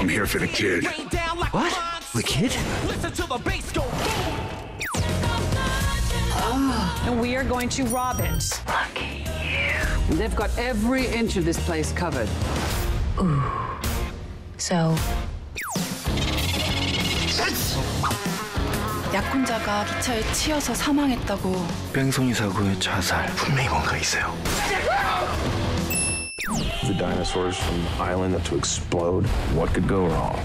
I'm here for the kid. What? The kid? And we are going to rob it. Lucky you. They've got every inch of this place covered. Ooh. So. 약혼자가 기차에 치여서 사망했다고. 뺑소니 사고의 자살. 분명히 뭔가 있어요. The dinosaurs from the island to explode. What could go wrong?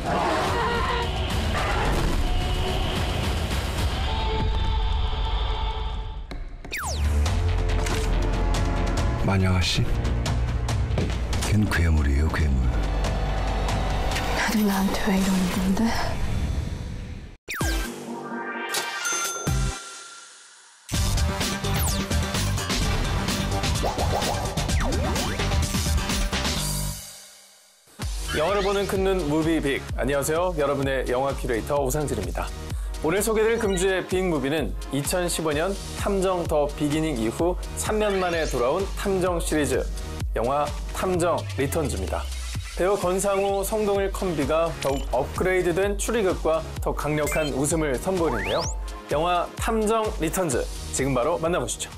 만양아 씨, 걘 괴물이에요, 괴물. 다들 나한테 왜 이러는 건데? 영화를 보는 큰눈 무비빅. 안녕하세요. 여러분의 영화 큐레이터 오상진입니다. 오늘 소개드릴 금주의 빅무비는 2015년 탐정 더 비기닝 이후 3년 만에 돌아온 탐정 시리즈 영화 탐정 리턴즈입니다. 배우 권상우, 성동일 컴비가 더욱 업그레이드된 추리극과 더 강력한 웃음을 선보이는데요. 영화 탐정 리턴즈 지금 바로 만나보시죠.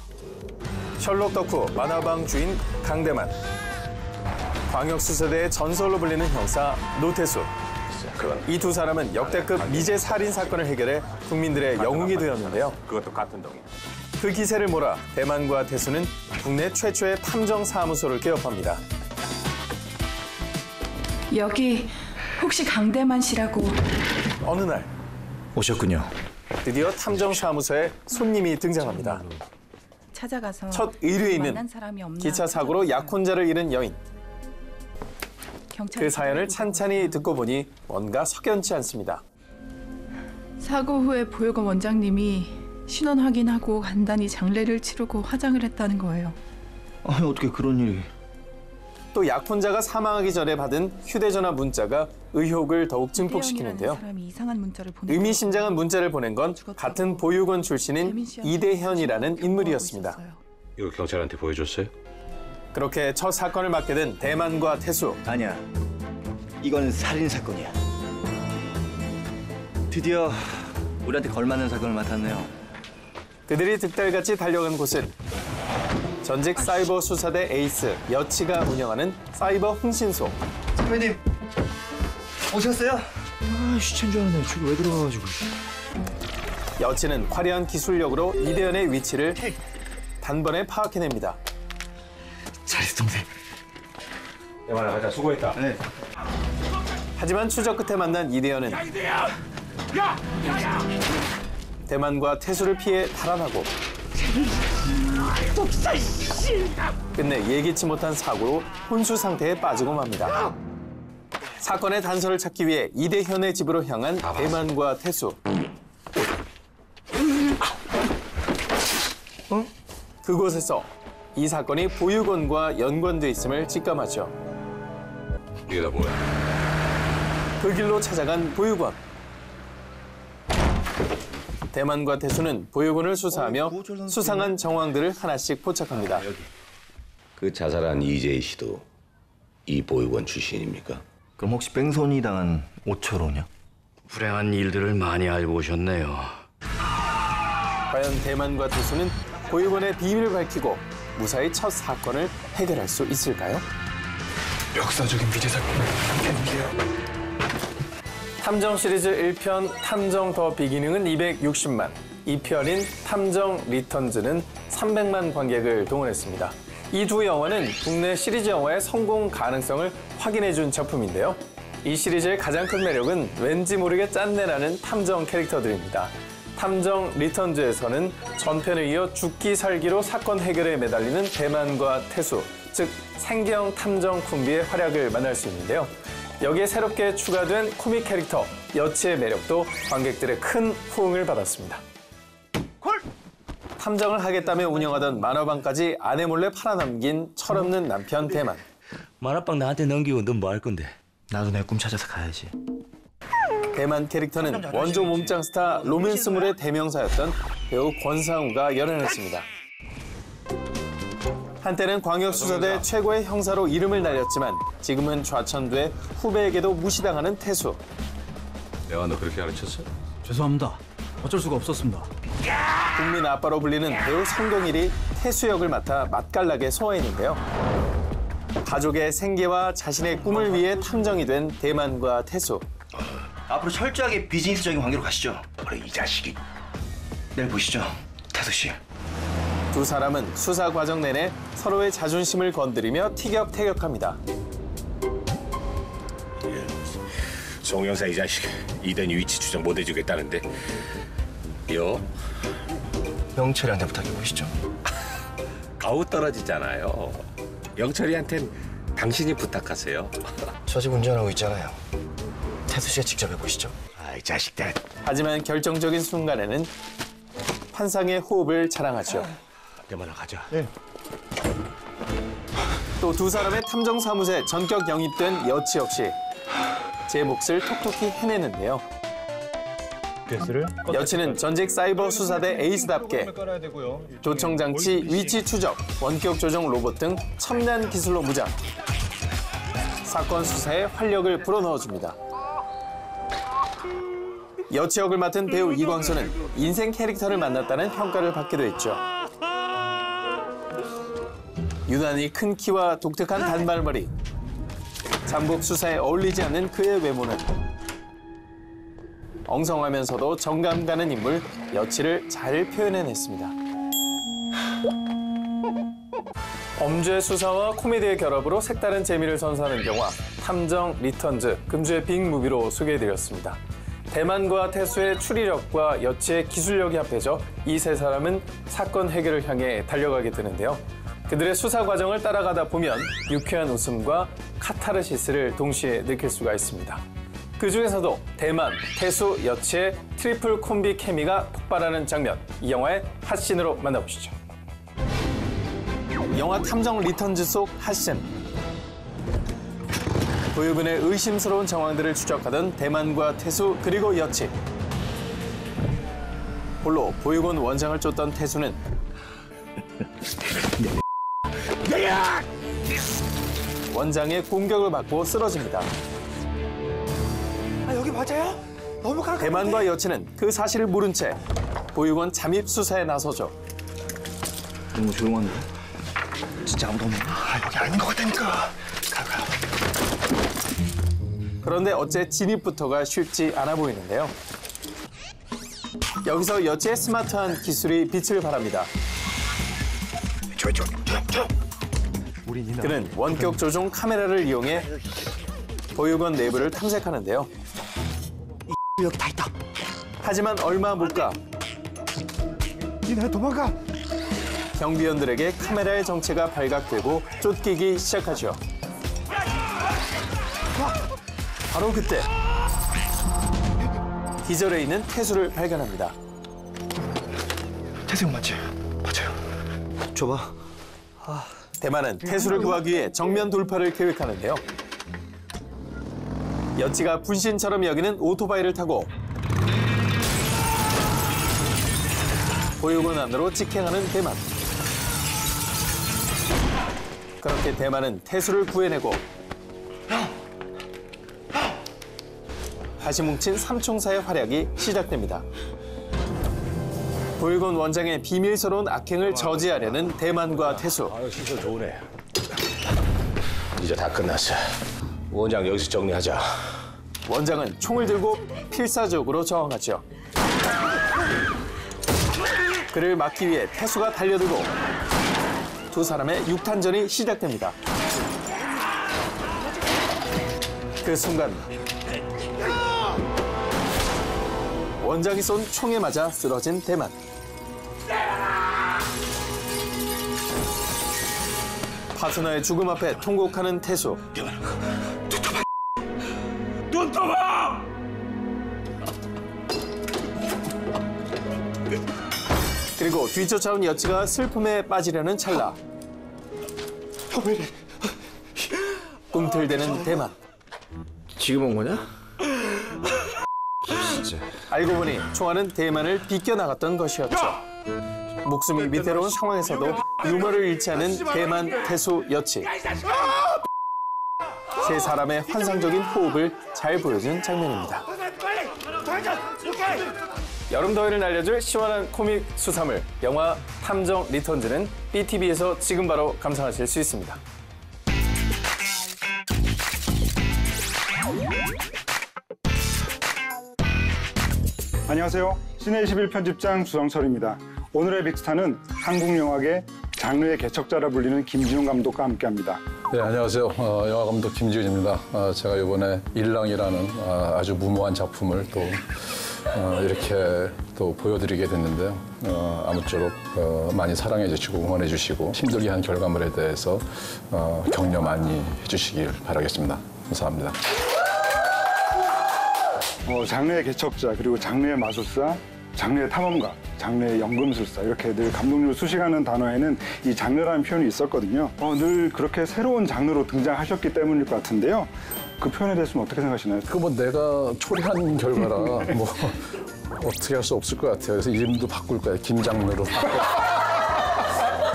셜록 덕후 만화방 주인 강대만, 광역수사대의 전설로 불리는 형사 노태수. 이 두 사람은 역대급 미제 살인 사건을 해결해 국민들의 영웅이 되었는데요. 그것도 같은 동이. 그 기세를 몰아 대만과 태수는 국내 최초의 탐정 사무소를 개업합니다. 여기 혹시 강대만 씨라고. 어느 날 오셨군요. 드디어 탐정 사무소에 손님이 등장합니다. 찾아가서 첫 의뢰인은 만난 사람이 없나 기차 사고로 약혼자를 잃은 여인. 경찰 그 사연을 찬찬히 듣고 보니 뭔가 석연치 않습니다. 사고 후에 보육원 원장님이 신원 확인하고 간단히 장례를 치르고 화장을 했다는 거예요. 아니 어떻게 그런 일이? 또 약혼자가 사망하기 전에 받은 휴대전화 문자가 의혹을 더욱 증폭시키는데요. 사람이 이상한 문자를 보낸 의미심장한 문자를 보낸 건 같은 보육원 출신인 이대현이라는 인물이었습니다. 이거 경찰한테 보여줬어요? 그렇게 첫 사건을 맡게 된 대만과 태수. 아니야. 이건 살인 사건이야. 드디어 우리한테 걸맞는 사건을 맡았네요. 그들이 득달같이 달려간 곳은 전직 사이버 수사대 에이스 여치가 운영하는 사이버 흥신소. 선배님 오셨어요? 아 시체인 줄 알았네. 저기 왜 들어가가지고. 여치는 화려한 기술력으로 이대현의 위치를 단번에 파악해냅니다. 잘했어 동생. 대만아 가자. 수고했다. 네. 하지만 추적 끝에 만난 이대현은 대만과 태수를 피해 달아나고 끝내 예기치 못한 사고로 혼수 상태에 빠지고 맙니다. 사건의 단서를 찾기 위해 이대현의 집으로 향한 대만과 태수. 그곳에서 이 사건이 보육원과 연관돼 있음을 직감하죠. 이게 다 뭐야? 그 길로 찾아간 보육원. 대만과 태수는 보육원을 수사하며 수상한 정황들을 하나씩 포착합니다. 그 자살한 이재희 씨도 이 보육원 출신입니까? 그럼 혹시 뺑소니 당한 오철호냐? 불행한 일들을 많이 알고 오셨네요. 과연 대만과 태수는 보육원의 비밀을 밝히고 무사히 첫 사건을 해결할 수 있을까요? 역사적인 미제 사건을 함께해볼게요. 탐정 시리즈 1편 탐정 더 비기닝은 260만, 2편인 탐정 리턴즈는 300만 관객을 동원했습니다. 이 두 영화는 국내 시리즈 영화의 성공 가능성을 확인해준 작품인데요. 이 시리즈의 가장 큰 매력은 왠지 모르게 짠내나는 탐정 캐릭터들입니다. 탐정 리턴즈에서는 전편에 이어 죽기 살기로 사건 해결에 매달리는 대만과 태수, 즉 생경 탐정 콤비의 활약을 만날 수 있는데요. 여기에 새롭게 추가된 코믹 캐릭터 여치의 매력도 관객들의 큰 호응을 받았습니다. 탐정을 하겠다며 운영하던 만화방까지 아내 몰래 팔아넘긴 철없는 남편 대만. 만화방 나한테 넘기고 넌 뭐 할 건데? 나도 내 꿈 찾아서 가야지. 대만 캐릭터는 원조 몸짱 스타 로맨스물의 대명사였던 배우 권상우가 열연했습니다. 한때는 광역수사대 최고의 형사로 이름을 날렸지만 지금은 좌천돼 후배에게도 무시당하는 태수. 내가 너 그렇게 가르쳤어? 죄송합니다. 어쩔 수가 없었습니다. 국민 아빠로 불리는 배우 성동일이 태수 역을 맡아 맛깔나게 소화했는데요. 가족의 생계와 자신의 꿈을 위해 탐정이 된 대만과 태수. 앞으로 철저하게 비즈니스적인 관계로 가시죠. 그래 이 자식이. 내일 보시죠, 태수 씨. 두 사람은 수사 과정 내내 서로의 자존심을 건드리며 티격태격합니다. 송 형사 이 자식 이대니 위치 추적 못 해주겠다는데. 영철이한테 부탁해 보시죠. 가우 떨어지잖아요. 영철이한텐 당신이 부탁하세요. 저 집 운전하고 있잖아요. 태수 씨가 직접 해보시죠. 아이 자식들. 하지만 결정적인 순간에는 환상의 호흡을 자랑하죠. 대만아 가자. 또 두 사람의 탐정 사무소에 전격 영입된 여치 역시 제 몫을 톡톡히 해내는데요. 여치는 전직 사이버 수사대 에이스답게 도청 장치, 위치 추적, 원격 조정 로봇 등 첨단 기술로 무장. 사건 수사에 활력을 불어넣어줍니다. 여치 역을 맡은 배우 이광수는 인생 캐릭터를 만났다는 평가를 받기도 했죠. 유난히 큰 키와 독특한 단발머리. 잠복 수사에 어울리지 않는 그의 외모는 엉성하면서도 정감 가는 인물 여치를 잘 표현해냈습니다. 범죄 수사와 코미디의 결합으로 색다른 재미를 선사하는 영화 탐정 리턴즈, 금주의 빅무비로 소개해드렸습니다. 대만과 태수의 추리력과 여치의 기술력이 합해져 이 세 사람은 사건 해결을 향해 달려가게 되는데요. 그들의 수사 과정을 따라가다 보면 유쾌한 웃음과 카타르시스를 동시에 느낄 수가 있습니다. 그중에서도 대만, 태수, 여치의 트리플 콤비 케미가 폭발하는 장면, 이 영화의 핫신으로 만나보시죠. 영화 탐정 리턴즈 속 핫신. 보육원의 의심스러운 정황들을 추적하던 대만과 태수 그리고 여치. 홀로 보육원 원장을 쫓던 태수는 원장의 공격을 받고 쓰러집니다. 여기 맞아요? 너무 가까운데. 대만과 여치는 그 사실을 모른 채 보육원 잠입 수사에 나서죠. 너무 조용한데? 진짜 아무도 없네. 여기 아닌 것 같다니까. 가. 그런데 어째 진입부터가 쉽지 않아 보이는데요. 여기서 여치의 스마트한 기술이 빛을 발합니다. 그는 원격 조종 카메라를 이용해 보육원 내부를 탐색하는데요. 여기 다 있다. 하지만 얼마 못 가 니네 도망가. 경비원들에게 카메라의 정체가 발각되고 쫓기기 시작하죠. 바로 그때 기절해 있는 태수를 발견합니다. 태수 형 맞지? 맞아요. 줘봐. 대만은 태수를 구하기 위해 정면 돌파를 계획하는데요. 여치가 분신처럼 여기는 오토바이를 타고 보육원 안으로 직행하는 대만. 그렇게 대만은 태수를 구해내고 다시 뭉친 삼총사의 활약이 시작됩니다. 보육원 원장의 비밀스러운 악행을 저지하려는 대만과 태수. 아유 시설 좋으네. 이제 다 끝났어. 원장 여기서 정리하자. 원장은 총을 들고 필사적으로 저항하죠. 그를 막기 위해 태수가 달려들고 두 사람의 육탄전이 시작됩니다. 그 순간 원장이 쏜 총에 맞아 쓰러진 대만. 파트너의 죽음 앞에 통곡하는 태수. 눈 떠봐! 그리고 뒤쫓아온 여치가 슬픔에 빠지려는 찰나. 꿈틀대는 대만. 지금 온 거냐? 알고 보니 총알은 대만을 비껴나갔던 것이었죠. 목숨이 위태로운 상황에서도 유머를 잃지 않은 대만 태수 여친. 세 사람의 환상적인 호흡을 잘 보여준 장면입니다. 여름 더위를 날려줄 시원한 코믹 수사물 영화 탐정 리턴즈는 BTV에서 지금 바로 감상하실 수 있습니다. 안녕하세요. 시내21 편집장 주성철입니다. 오늘의 빅스타는 한국 영화계 장르의 개척자라 불리는 김지훈 감독과 함께합니다. 네, 안녕하세요. 영화 감독 김지훈입니다. 제가 이번에 일랑이라는 아주 무모한 작품을 또 이렇게 또 보여드리게 됐는데요. 아무쪼록 많이 사랑해 주시고 응원해 주시고 힘들게 한 결과물에 대해서 격려 많이 해주시길 바라겠습니다. 감사합니다. 장르의 개척자, 그리고 장르의 마술사, 장르의 탐험가, 장르의 연금술사 이렇게 늘 감독님을 수식하는 단어에는 이 장르라는 표현이 있었거든요. 늘 그렇게 새로운 장르로 등장하셨기 때문일 것 같은데요. 그 표현에 대해서는 어떻게 생각하시나요? 그 뭐 내가 초래한 결과라 뭐 어떻게 할 수 없을 것 같아요. 그래서 이름도 바꿀 거예요. 김장르로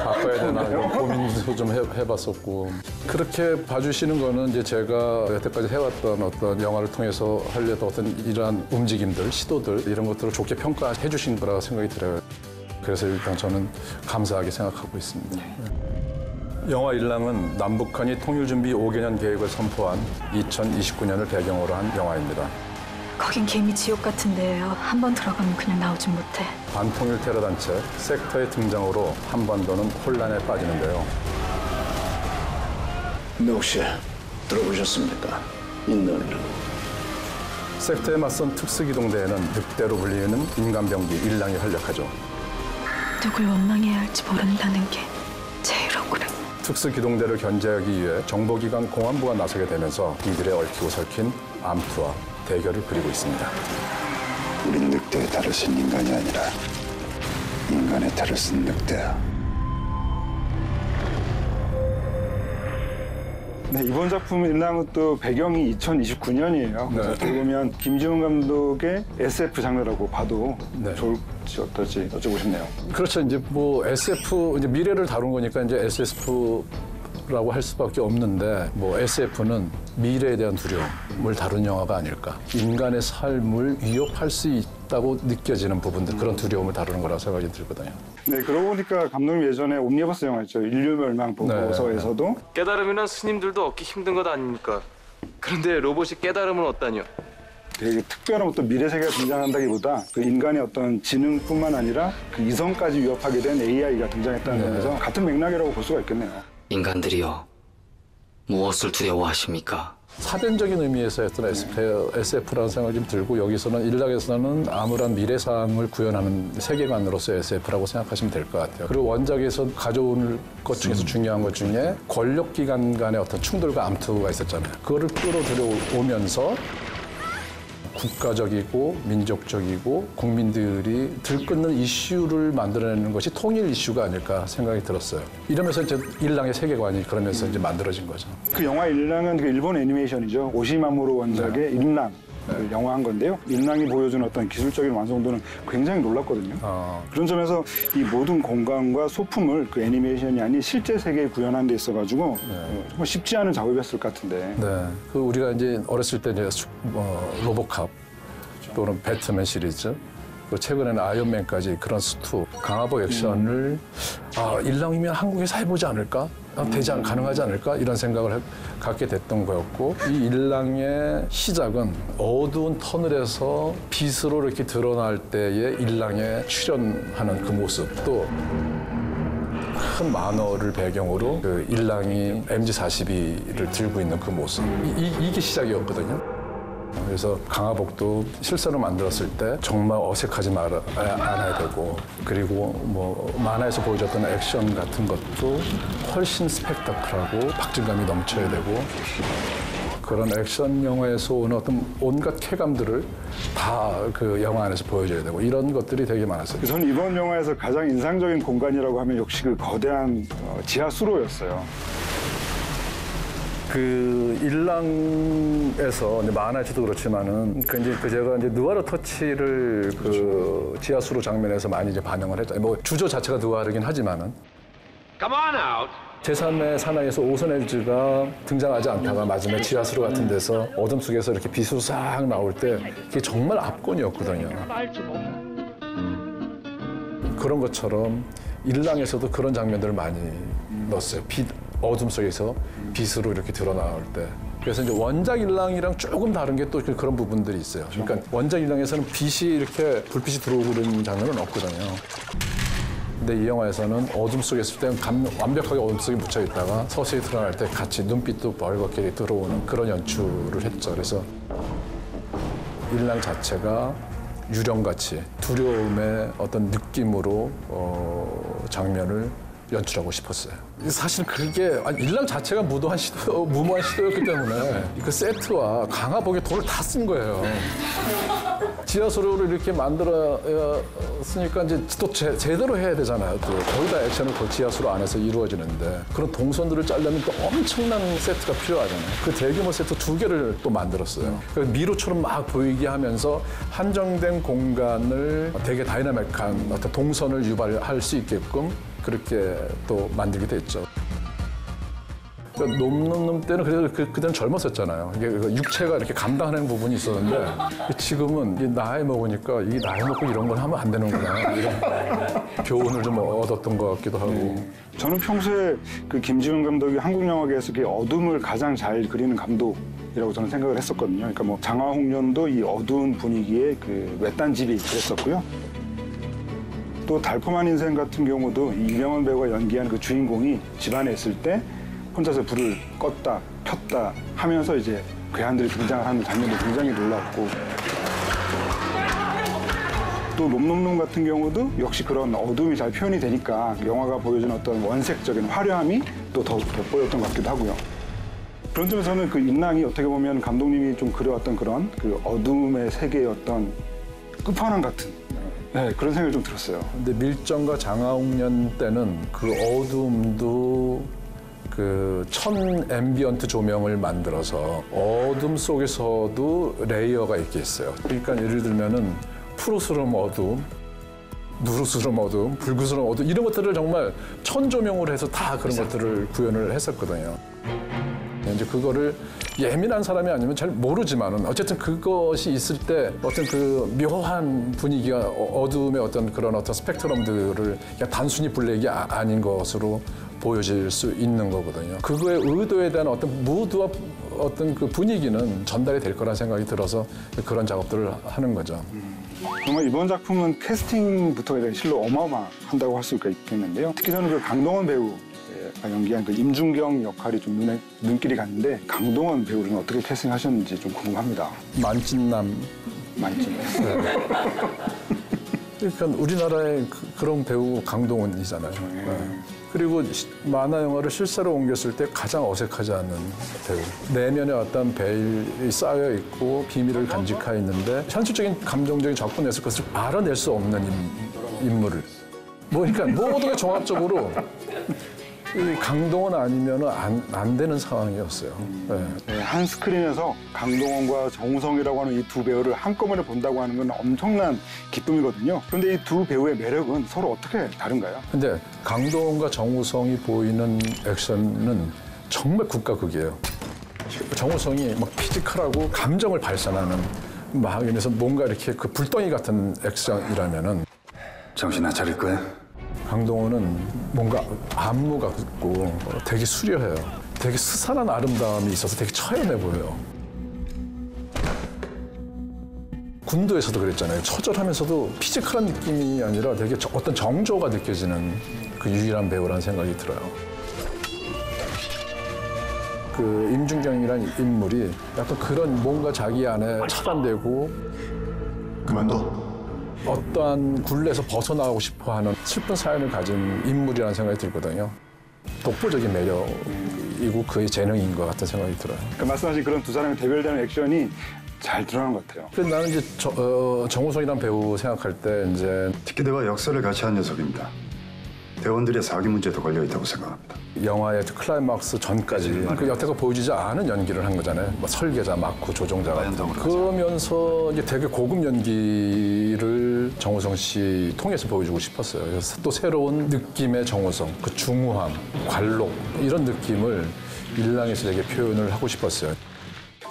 바꿔야 되나 이런 고민도 좀 해봤었고 그렇게 봐주시는 거는 이제 제가 여태까지 해왔던 어떤 영화를 통해서 하려던 어떤 이러한 움직임들, 시도들 이런 것들을 좋게 평가해 주신 거라고 생각이 들어요. 그래서 일단 저는 감사하게 생각하고 있습니다. 영화 일랑은 남북한이 통일준비 5개년 계획을 선포한 2029년을 배경으로 한 영화입니다. 거긴 개미 지옥 같은 데예요. 한 번 들어가면 그냥 나오진 못해. 반통일 테러 단체 섹터의 등장으로 한반도는 혼란에 빠지는데요. 근데 혹시 들어보셨습니까? 인간이라고. 섹터에 맞선 특수기동대에는 늑대로 불리는 인간병기 일랑이 활약하죠. 누굴 원망해야 할지 모른다는 게 제일 억울해. 특수기동대를 견제하기 위해 정보기관 공안부가 나서게 되면서 이들의 얽히고 설킨 암투와 대결을 그리고 있습니다. 우린 늑대의 탈을 쓴 인간이 아니라 인간의 탈을 쓴 늑대야. 네, 이번 작품 일랑은 또 배경이 2029년이에요. 그래서 어떻게 보면 김지훈 감독의 SF 장르라고 봐도 좋을지 어떨지 여쭤보고 싶네요. 그렇죠. 이제 뭐 SF 이제 미래를 다룬 거니까 이제 SF라고 할 수밖에 없는데 뭐 SF는 미래에 대한 두려움을 다룬 영화가 아닐까. 인간의 삶을 위협할 수 있다고 느껴지는 부분들 그런 두려움을 다루는 거라고 생각이 들거든요. 네, 그러고 보니까 감독님 예전에 옴니버스 영화 있죠. 인류멸망 보고서에서도 깨달음이란 스님들도 얻기 힘든 것 아닙니까? 그런데 로봇이 깨달음은 얻다니요? 되게 특별한 어떤 미래 세계가 등장한다기보다 그 인간의 어떤 지능뿐만 아니라 그 이성까지 위협하게 된 AI가 등장했다는 점에서 같은 맥락이라고 볼 수가 있겠네요. 인간들이요, 무엇을 두려워하십니까? 사변적인 의미에서 어떤 SF라는 생각이 좀 들고 여기서는 일락에서는 암울한 미래상을 구현하는 세계관으로서 SF라고 생각하시면 될 것 같아요. 그리고 원작에서 가져올 것 중에서 중요한 것 중에 권력기관 간의 어떤 충돌과 암투가 있었잖아요. 그거를 끌어들여오면서 국가적이고 민족적이고 국민들이 들끓는 이슈를 만들어내는 것이 통일 이슈가 아닐까 생각이 들었어요. 이러면서 이제 일랑의 세계관이 그러면서 이제 만들어진 거죠. 그 영화 일랑은 그 일본 애니메이션이죠. 오시마모로 원작의 일랑. 영화 한 건데요. 일랑이 보여준 어떤 기술적인 완성도는 굉장히 놀랐거든요. 그런 점에서 이 모든 공간과 소품을 그 애니메이션이 아닌 실제 세계에 구현한 데 있어가지고 정말 쉽지 않은 작업이었을 것 같은데. 네, 그 우리가 이제 어렸을 때 이제 로보캅 또는 배트맨 시리즈. 최근에는 아이언맨까지 그런 스투, 강화복 액션을 일랑이면 한국에서 해보지 않을까? 가능하지 않을까? 이런 생각을 갖게 됐던 거였고 이 일랑의 시작은 어두운 터널에서 빛으로 이렇게 드러날 때의 일랑에 출연하는 그 모습 또 큰 만화를 배경으로 그 일랑이 MG42를 들고 있는 그 모습 이게 시작이었거든요. 그래서 강화복도 실사로 만들었을 때 정말 어색하지 않아야 되고 그리고 뭐 만화에서 보여줬던 액션 같은 것도 훨씬 스펙타클하고 박진감이 넘쳐야 되고 그런 액션 영화에서 오는 어떤 온갖 쾌감들을 다 그 영화 안에서 보여줘야 되고 이런 것들이 되게 많았어요. 저는 이번 영화에서 가장 인상적인 공간이라고 하면 역시 그 거대한 지하 수로였어요. 그 일랑에서 만화에서도 그렇지만은 제가 이제 느와르 터치를 그 지하수로 장면에서 많이 이제 반영을 했죠. 뭐 주조 자체가 느와르긴 하지만은. Come on out. 제3의 사나이에서 오선헬즈가 등장하지 않다가 마지막에 지하수로 같은 데서 어둠 속에서 이렇게 비수로 싹 나올 때 그게 정말 압권이었거든요. 그런 것처럼 일랑에서도 그런 장면들을 많이 넣었어요. 어둠 속에서 빛으로 이렇게 드러나올 때. 그래서 이제 원작 일랑이랑 조금 다른 게 또 그런 부분들이 있어요. 그러니까 원작 일랑에서는 빛이 이렇게 불빛이 들어오고 그런 장면은 없거든요. 근데 이 영화에서는 어둠 속에 있을 때 완벽하게 어둠 속에 묻혀 있다가 서서히 드러날 때 같이 눈빛도 벌겋게 들어오는 그런 연출을 했죠. 그래서 일랑 자체가 유령같이 두려움의 어떤 느낌으로 장면을 연출하고 싶었어요. 사실 그게 일랑 자체가 무모한 시도였기 때문에 그 세트와 강화복에 돈을 다 쓴 거예요. 지하수로를 이렇게 만들었으니까 이제 또 제대로 해야 되잖아요. 또 거의 다 액션은 그 지하수로 안에서 이루어지는데 그런 동선들을 짜려면 또 엄청난 세트가 필요하잖아요. 그 대규모 세트 2개를 또 만들었어요. 그래서 미로처럼 막 보이게 하면서 한정된 공간을 되게 다이나믹한 어떤 동선을 유발할 수 있게끔 그렇게 또 만들게 됐죠. 그러니까 놈 때는 그래도 그때는 젊었었잖아요. 이게 육체가 이렇게 감당하는 부분이 있었는데 지금은 이 나이 먹으니까 이 나이 먹고 이런 걸 하면 안 되는구나 이런 교훈을 좀 얻었던 것 같기도 하고. 저는 평소에 그 김지훈 감독이 한국 영화계에서 그 어둠을 가장 잘 그리는 감독이라고 저는 생각을 했었거든요. 그러니까 뭐 장화홍련도 이 어두운 분위기의 그 외딴 집이 그랬었고요. 또 달콤한 인생 같은 경우도 이병헌 배우가 연기한 그 주인공이 집안에 있을 때 혼자서 불을 껐다 켰다 하면서 이제 괴한들이 등장하는 장면도 굉장히 놀랍고, 또 놈놈놈 같은 경우도 역시 그런 어둠이 잘 표현이 되니까 영화가 보여준 어떤 원색적인 화려함이 또 더 돋보였던 것 같기도 하고요. 그런 점에서는 그 인랑이 어떻게 보면 감독님이 좀 그려왔던 그런 그 어둠의 세계의 어떤 끝판왕 같은 그런 생각이 좀 들었어요. 근데 밀정과 장화홍련 때는 그 어둠도 그 앰비언트 조명을 만들어서 어둠 속에서도 레이어가 있게 했어요. 그러니까 예를 들면은 푸르스름 어둠, 누르스름 어둠, 붉으스름 어둠 이런 것들을 정말 천조명으로 해서 다 그런 것들을 구현을 했었거든요. 이제 그거를 예민한 사람이 아니면 잘 모르지만은 어쨌든 그것이 있을 때 어떤 그 묘한 분위기가 어둠의 어떤 그런 어떤 스펙트럼들을 그냥 단순히 블랙이 아닌 것으로 보여질 수 있는 거거든요. 그거의 의도에 대한 어떤 무드와 어떤 그 분위기는 전달이 될 거란 생각이 들어서 그런 작업들을 하는 거죠. 정말 이번 작품은 캐스팅부터 실로 어마어마한다고 할 수가 있겠는데요. 특히 저는 그 강동원 배우가 연기한 그 임준경 역할이 좀 눈길이 갔는데, 강동원 배우는 어떻게 캐스팅하셨는지 좀 궁금합니다. 만찢남. 만찢남. 그러니까 우리나라의 그런 배우 강동원이잖아요. 네. 그리고 만화 영화를 실사로 옮겼을 때 가장 어색하지 않는 배우. 내면에 어떤 베일이 쌓여 있고 비밀을 간직하고 있는데 현실적인 감정적인 접근에서 그것을 알아낼 수 없는 인물을. 그러니까 모든 게 종합적으로 이 강동원 아니면 안 되는 상황이었어요. 네, 한 스크린에서 강동원과 정우성이라고 하는 이 두 배우를 한꺼번에 본다고 하는 건 엄청난 기쁨이거든요. 그런데 이 두 배우의 매력은 서로 어떻게 다른가요? 근데 강동원과 정우성이 보이는 액션은 정말 극과 극이에요. 정우성이 막 피지컬하고 감정을 발산하는 막 그래서 뭔가 이렇게 그 불덩이 같은 액션이라면은 정신 안 차릴 거야? 강동원은 뭔가 안무가 있고 되게 수려해요. 되게 스산한 아름다움이 있어서 되게 처연해 보여요. 군도에서도 그랬잖아요. 처절하면서도 피지컬한 느낌이 아니라 되게 어떤 정조가 느껴지는 그 유일한 배우라는 생각이 들어요. 그 임준경이라는 인물이 약간 그런 뭔가 자기 안에 차단되고 그만둬. 어떠한 굴레에서 벗어나고 싶어하는 슬픈 사연을 가진 인물이라는 생각이 들거든요. 독보적인 매력이고 그의 재능인 것 같은 생각이 들어요. 그러니까 말씀하신 그런 두 사람의 대별되는 액션이 잘 드러난 것 같아요. 그래서 나는 이제 정우성이라는 배우 생각할 때 이제 특히 내가 역사를 같이 한 녀석입니다. 대원들의 사기 문제도 걸려 있다고 생각합니다. 영화의 클라이막스 전까지 그 여태껏 보여주지 않은 연기를 한 거잖아요. 뭐 설계자, 마쿠, 조종자 같은. 그러면서 이제 되게 고급 연기를 정우성 씨 통해서 보여주고 싶었어요. 그래서 또 새로운 느낌의 정우성, 그 중후함, 관록 이런 느낌을 일랑에서 되게 표현을 하고 싶었어요.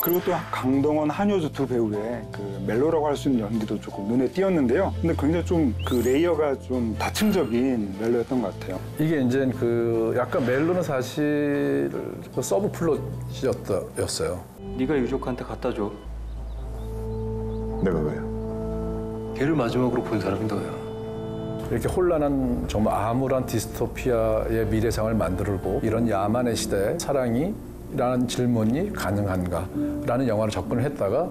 그리고 또 강동원, 한효주 두 배우의 그 멜로라고 할 수 있는 연기도 조금 눈에 띄었는데요. 근데 굉장히 좀 그 레이어가 좀 다층적인 멜로였던 것 같아요. 이게 이제 그 약간 멜로는 사실 그 서브 플롯이었어요. 네가 유족한테 갖다 줘. 내가 왜요? 걔를 마지막으로 본 사람이 너야. 이렇게 혼란한 정말 암울한 디스토피아의 미래상을 만들고 이런 야만의 시대에 사랑이 라는 질문이 가능한가라는 영화를 접근을 했다가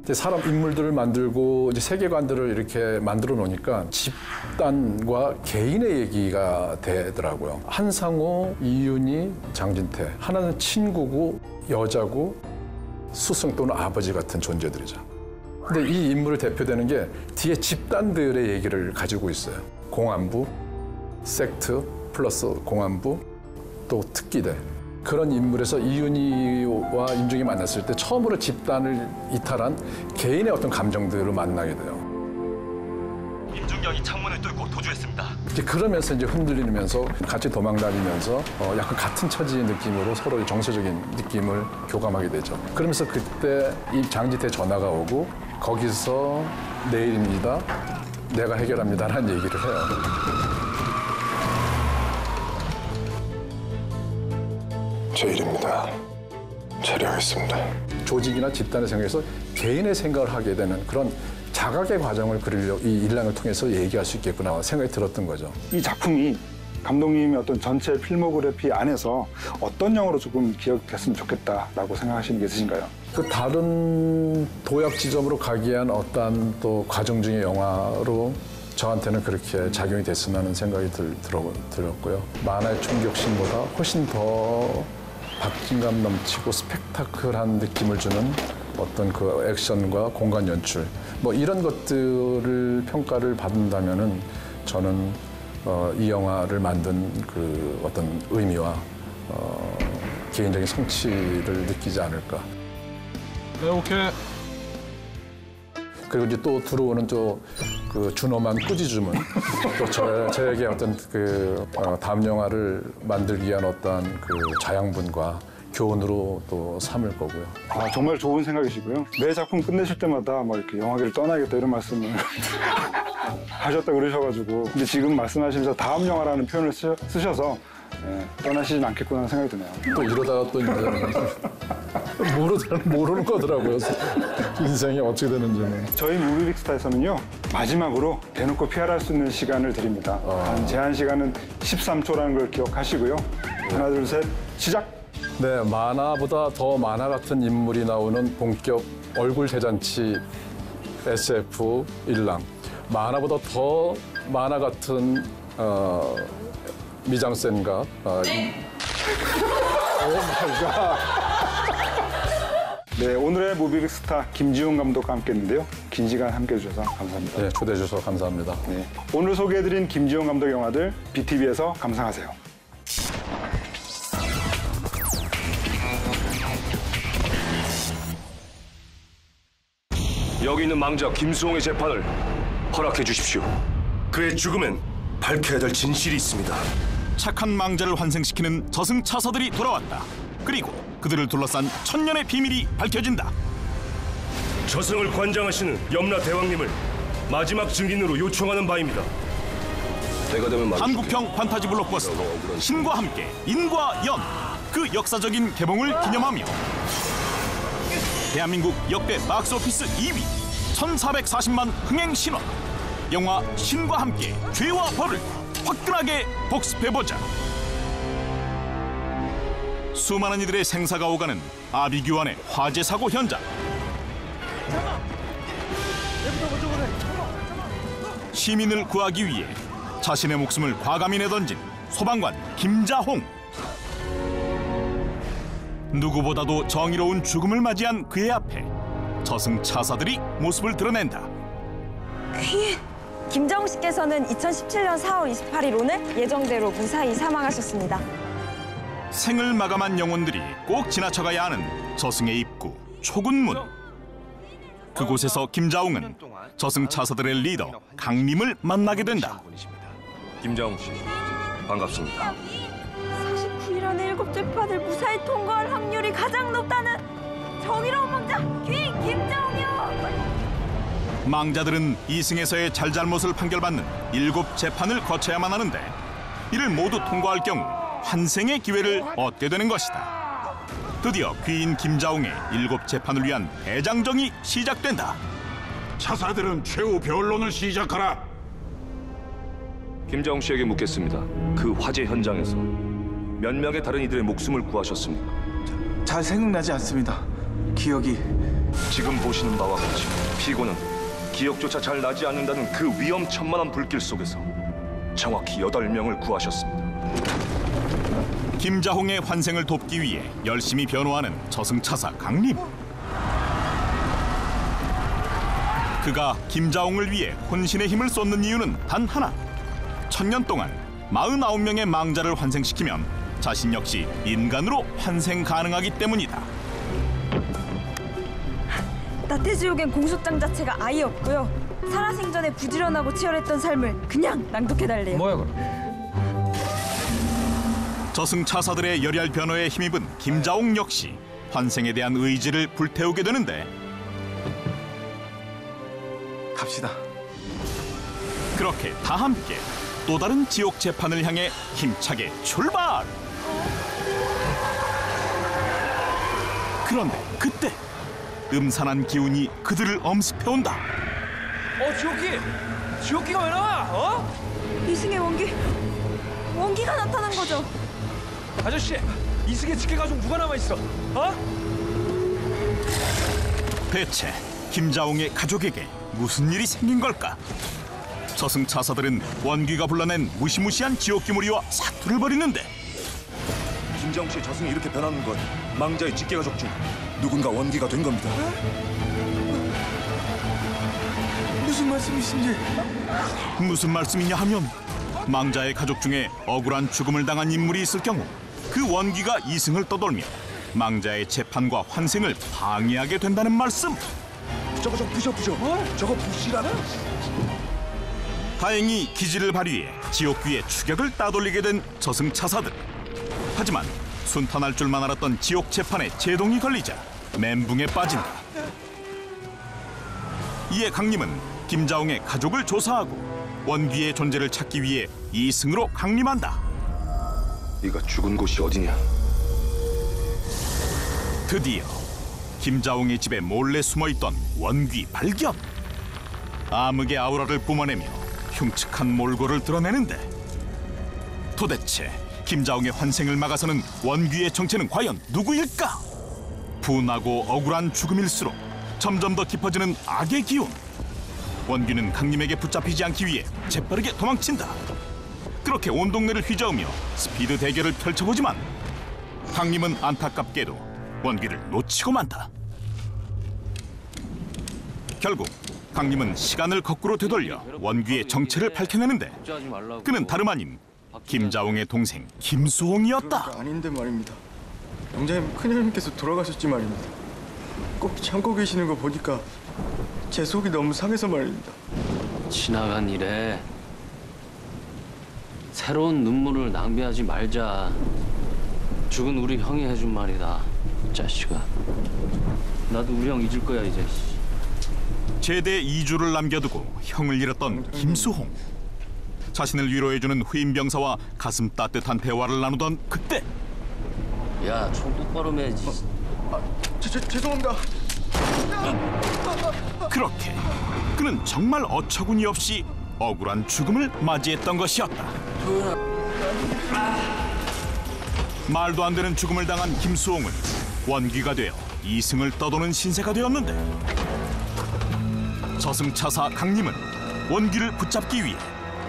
이제 사람 인물들을 만들고 이제 세계관들을 이렇게 만들어 놓으니까 집단과 개인의 얘기가 되더라고요. 한상우, 이윤희, 장진태 하나는 친구고 여자고 스승 또는 아버지 같은 존재들이죠. 근데 이 인물을 대표되는 게 뒤에 집단들의 얘기를 가지고 있어요. 공안부, 섹트 플러스 공안부 또 특기대. 그런 인물에서 이윤희와 임중이 만났을 때 처음으로 집단을 이탈한 개인의 어떤 감정들을 만나게 돼요. 임중경이 창문을 뚫고 도주했습니다. 이제 그러면서 이제 흔들리면서 같이 도망다니면서 약간 같은 처지의 느낌으로 서로의 정서적인 느낌을 교감하게 되죠. 그러면서 그때 이 장진태 전화가 오고 거기서 내일입니다. 내가 해결합니다라는 얘기를 해요. 제 일입니다. 처리하겠습니다. 조직이나 집단의 생각에서 개인의 생각을 하게 되는 그런 자각의 과정을 그리려고 이 일랑을 통해서 얘기할 수 있겠구나 생각이 들었던 거죠. 이 작품이 감독님의 어떤 전체 필모그래피 안에서 어떤 영화로 조금 기억됐으면 좋겠다라고 생각하시는 게 있으신가요? 그 다른 도약 지점으로 가기 위한 어떤 또 과정 중의 영화로 저한테는 그렇게 작용이 됐으면 하는 생각이 들었고요. 만화의 충격신보다 훨씬 더 박진감 넘치고 스펙타클한 느낌을 주는 어떤 그 액션과 공간 연출 뭐 이런 것들을 평가를 받는다면은 저는 이 영화를 만든 그 어떤 의미와 개인적인 성취를 느끼지 않을까. 네, 오케이. 그리고 이제 또 들어오는 또 그 준엄한 꾸짖음은 또 저에게 어떤 그 다음 영화를 만들기 위한 어떤 그 자양분과 교훈으로 또 삼을 거고요. 아, 정말 좋은 생각이시고요. 매 작품 끝내실 때마다 뭐 이렇게 영화계를 떠나겠다 이런 말씀을 하셨다 그러셔가지고 근데 지금 말씀하시면서 다음 영화라는 표현을 쓰셔서 떠나시진 않겠구나 생각이 드네요. 또 이러다가 또 이제 모르는 거더라고요. 인생이 어떻게 되는지는. 저희 무비빅스타에서는요 마지막으로 대놓고 PR할 수 있는 시간을 드립니다. 제한 시간은 13초라는 걸 기억하시고요. 하나 둘 셋 시작. 네, 만화보다 더 만화 같은 인물이 나오는 본격 얼굴 대잔치 SF 일랑. 만화보다 더 만화 같은 미장센과 네, 오늘의 무비빅스타 김지훈 감독과 함께했는데요. 긴 시간 함께해 주셔서 감사합니다. 네, 초대해 주셔서 감사합니다. 네, 오늘 소개해드린 김지훈 감독 영화들 BTV에서 감상하세요. 여기 있는 망자 김수홍의 재판을 허락해 주십시오. 그의 죽음엔 밝혀야 될 진실이 있습니다. 착한 망자를 환생시키는 저승차사들이 돌아왔다. 그리고 그들을 둘러싼 천년의 비밀이 밝혀진다. 저승을 관장하시는 염라 대왕님을 마지막 증인으로 요청하는 바입니다. 때가 되면 한국형 판타지 블록버스터 신과 함께 인과 연. 그 역사적인 개봉을 기념하며 대한민국 역대 박스오피스 2위 1440만 흥행 신화 영화 신과 함께 죄와 벌을 화끈하게 복습해보자. 수많은 이들의 생사가 오가는 아비규환의 화재 사고 현장. 시민을 구하기 위해 자신의 목숨을 과감히 내던진 소방관 김자홍. 누구보다도 정의로운 죽음을 맞이한 그의 앞에 저승차사들이 모습을 드러낸다. 귀인, 김자홍 씨께서는 2017년 4월 28일 오늘 예정대로 무사히 사망하셨습니다. 생을 마감한 영혼들이 꼭 지나쳐가야 하는 저승의 입구 초군문. 그곳에서 김자홍은 저승 차사들의 리더 강림을 만나게 된다. 김자홍 씨, 반갑습니다. 49일 안에 7재판을 무사히 통과할 확률이 가장 높다는 정의로운 망자 귀인 김자홍이요. 망자들은 이승에서의 잘잘못을 판결받는 7재판을 거쳐야만 하는데 이를 모두 통과할 경우 환생의 기회를 얻게 되는 것이다. 드디어 귀인 김자홍의 7재판을 위한 대장정이 시작된다. 차사들은 최후 변론을 시작하라. 김자홍 씨에게 묻겠습니다. 그 화재 현장에서 몇 명의 다른 이들의 목숨을 구하셨습니까? 잘 생각나지 않습니다. 기억이... 지금 보시는 바와 같이 피고는 기억조차 잘 나지 않는다는 그 위험천만한 불길 속에서 정확히 8명을 구하셨습니다. 김자홍의 환생을 돕기 위해 열심히 변호하는 저승차사 강림. 그가 김자홍을 위해 혼신의 힘을 쏟는 이유는 단 하나. 1000년 동안 49명의 망자를 환생시키면 자신 역시 인간으로 환생 가능하기 때문이다. 나태지옥엔 공소장 자체가 아예 없고요. 살아생전에 부지런하고 치열했던 삶을 그냥 낭독해달래요. 뭐야 그럼? 저승차사들의 열혈 변호에 힘입은 김자홍 역시 환생에 대한 의지를 불태우게 되는데 갑시다. 그렇게 다 함께 또 다른 지옥 재판을 향해 힘차게 출발! 그런데 그때 음산한 기운이 그들을 엄습해온다. 지옥기가 왜 나와? 이승의 원기가 나타난 거죠. 아저씨, 이승의 직계 가족 누가 남아있어? 대체 김자홍의 가족에게 무슨 일이 생긴 걸까? 저승차사들은 원귀가 불러낸 무시무시한 지옥 기무리와 사투를 벌이는데 김자홍 씨의 저승이 이렇게 변하는 건 망자의 직계 가족 중 누군가 원기가 된 겁니다. 무슨 말씀이신지... 무슨 말씀이냐 하면 망자의 가족 중에 억울한 죽음을 당한 인물이 있을 경우 그 원귀가 이승을 떠돌며 망자의 재판과 환생을 방해하게 된다는 말씀. 저거 부셔. 저거 부시라는? 다행히 기지를 발휘해 지옥귀의 추격을 따돌리게 된 저승차사들. 하지만 순탄할 줄만 알았던 지옥 재판에 제동이 걸리자 멘붕에 빠진다. 이에 강림은 김자홍의 가족을 조사하고 원귀의 존재를 찾기 위해 이승으로 강림한다. 네가 죽은 곳이 어디냐? 드디어 김자홍의 집에 몰래 숨어있던 원귀 발견. 암흑의 아우라를 뿜어내며 흉측한 몰골을 드러내는데 도대체 김자홍의 환생을 막아서는 원귀의 정체는 과연 누구일까? 분하고 억울한 죽음일수록 점점 더 깊어지는 악의 기운. 원귀는 강림에게 붙잡히지 않기 위해 재빠르게 도망친다. 그렇게 온 동네를 휘저으며 스피드 대결을 펼쳐보지만 강림은 안타깝게도 원귀를 놓치고 만다. 결국 강림은 시간을 거꾸로 되돌려 원귀의 정체를 밝혀내는데 그는 다름 아닌 김자홍의 동생 김수홍이었다. 아닌데 말입니다. 영자님 큰형님께서 돌아가셨지 말입니다. 꼭 참고 계시는 거 보니까 제 속이 너무 상해서 말입니다. 지나간 일에 새로운 눈물을 낭비하지 말자. 죽은 우리 형이 해준 말이다. 자식아. 나도 우리 형 잊을 거야 이제. 제대 2주를 남겨두고 형을 잃었던 김수홍. 자신을 위로해주는 후임병사와 가슴 따뜻한 대화를 나누던 그때 야, 총 똑바로 매지. 죄송합니다. 그렇게 그는 정말 어처구니 없이 억울한 죽음을 맞이했던 것이었다. 말도 안 되는 죽음을 당한 김수홍은 원귀가 되어 이승을 떠도는 신세가 되었는데 저승차사 강림은 원귀를 붙잡기 위해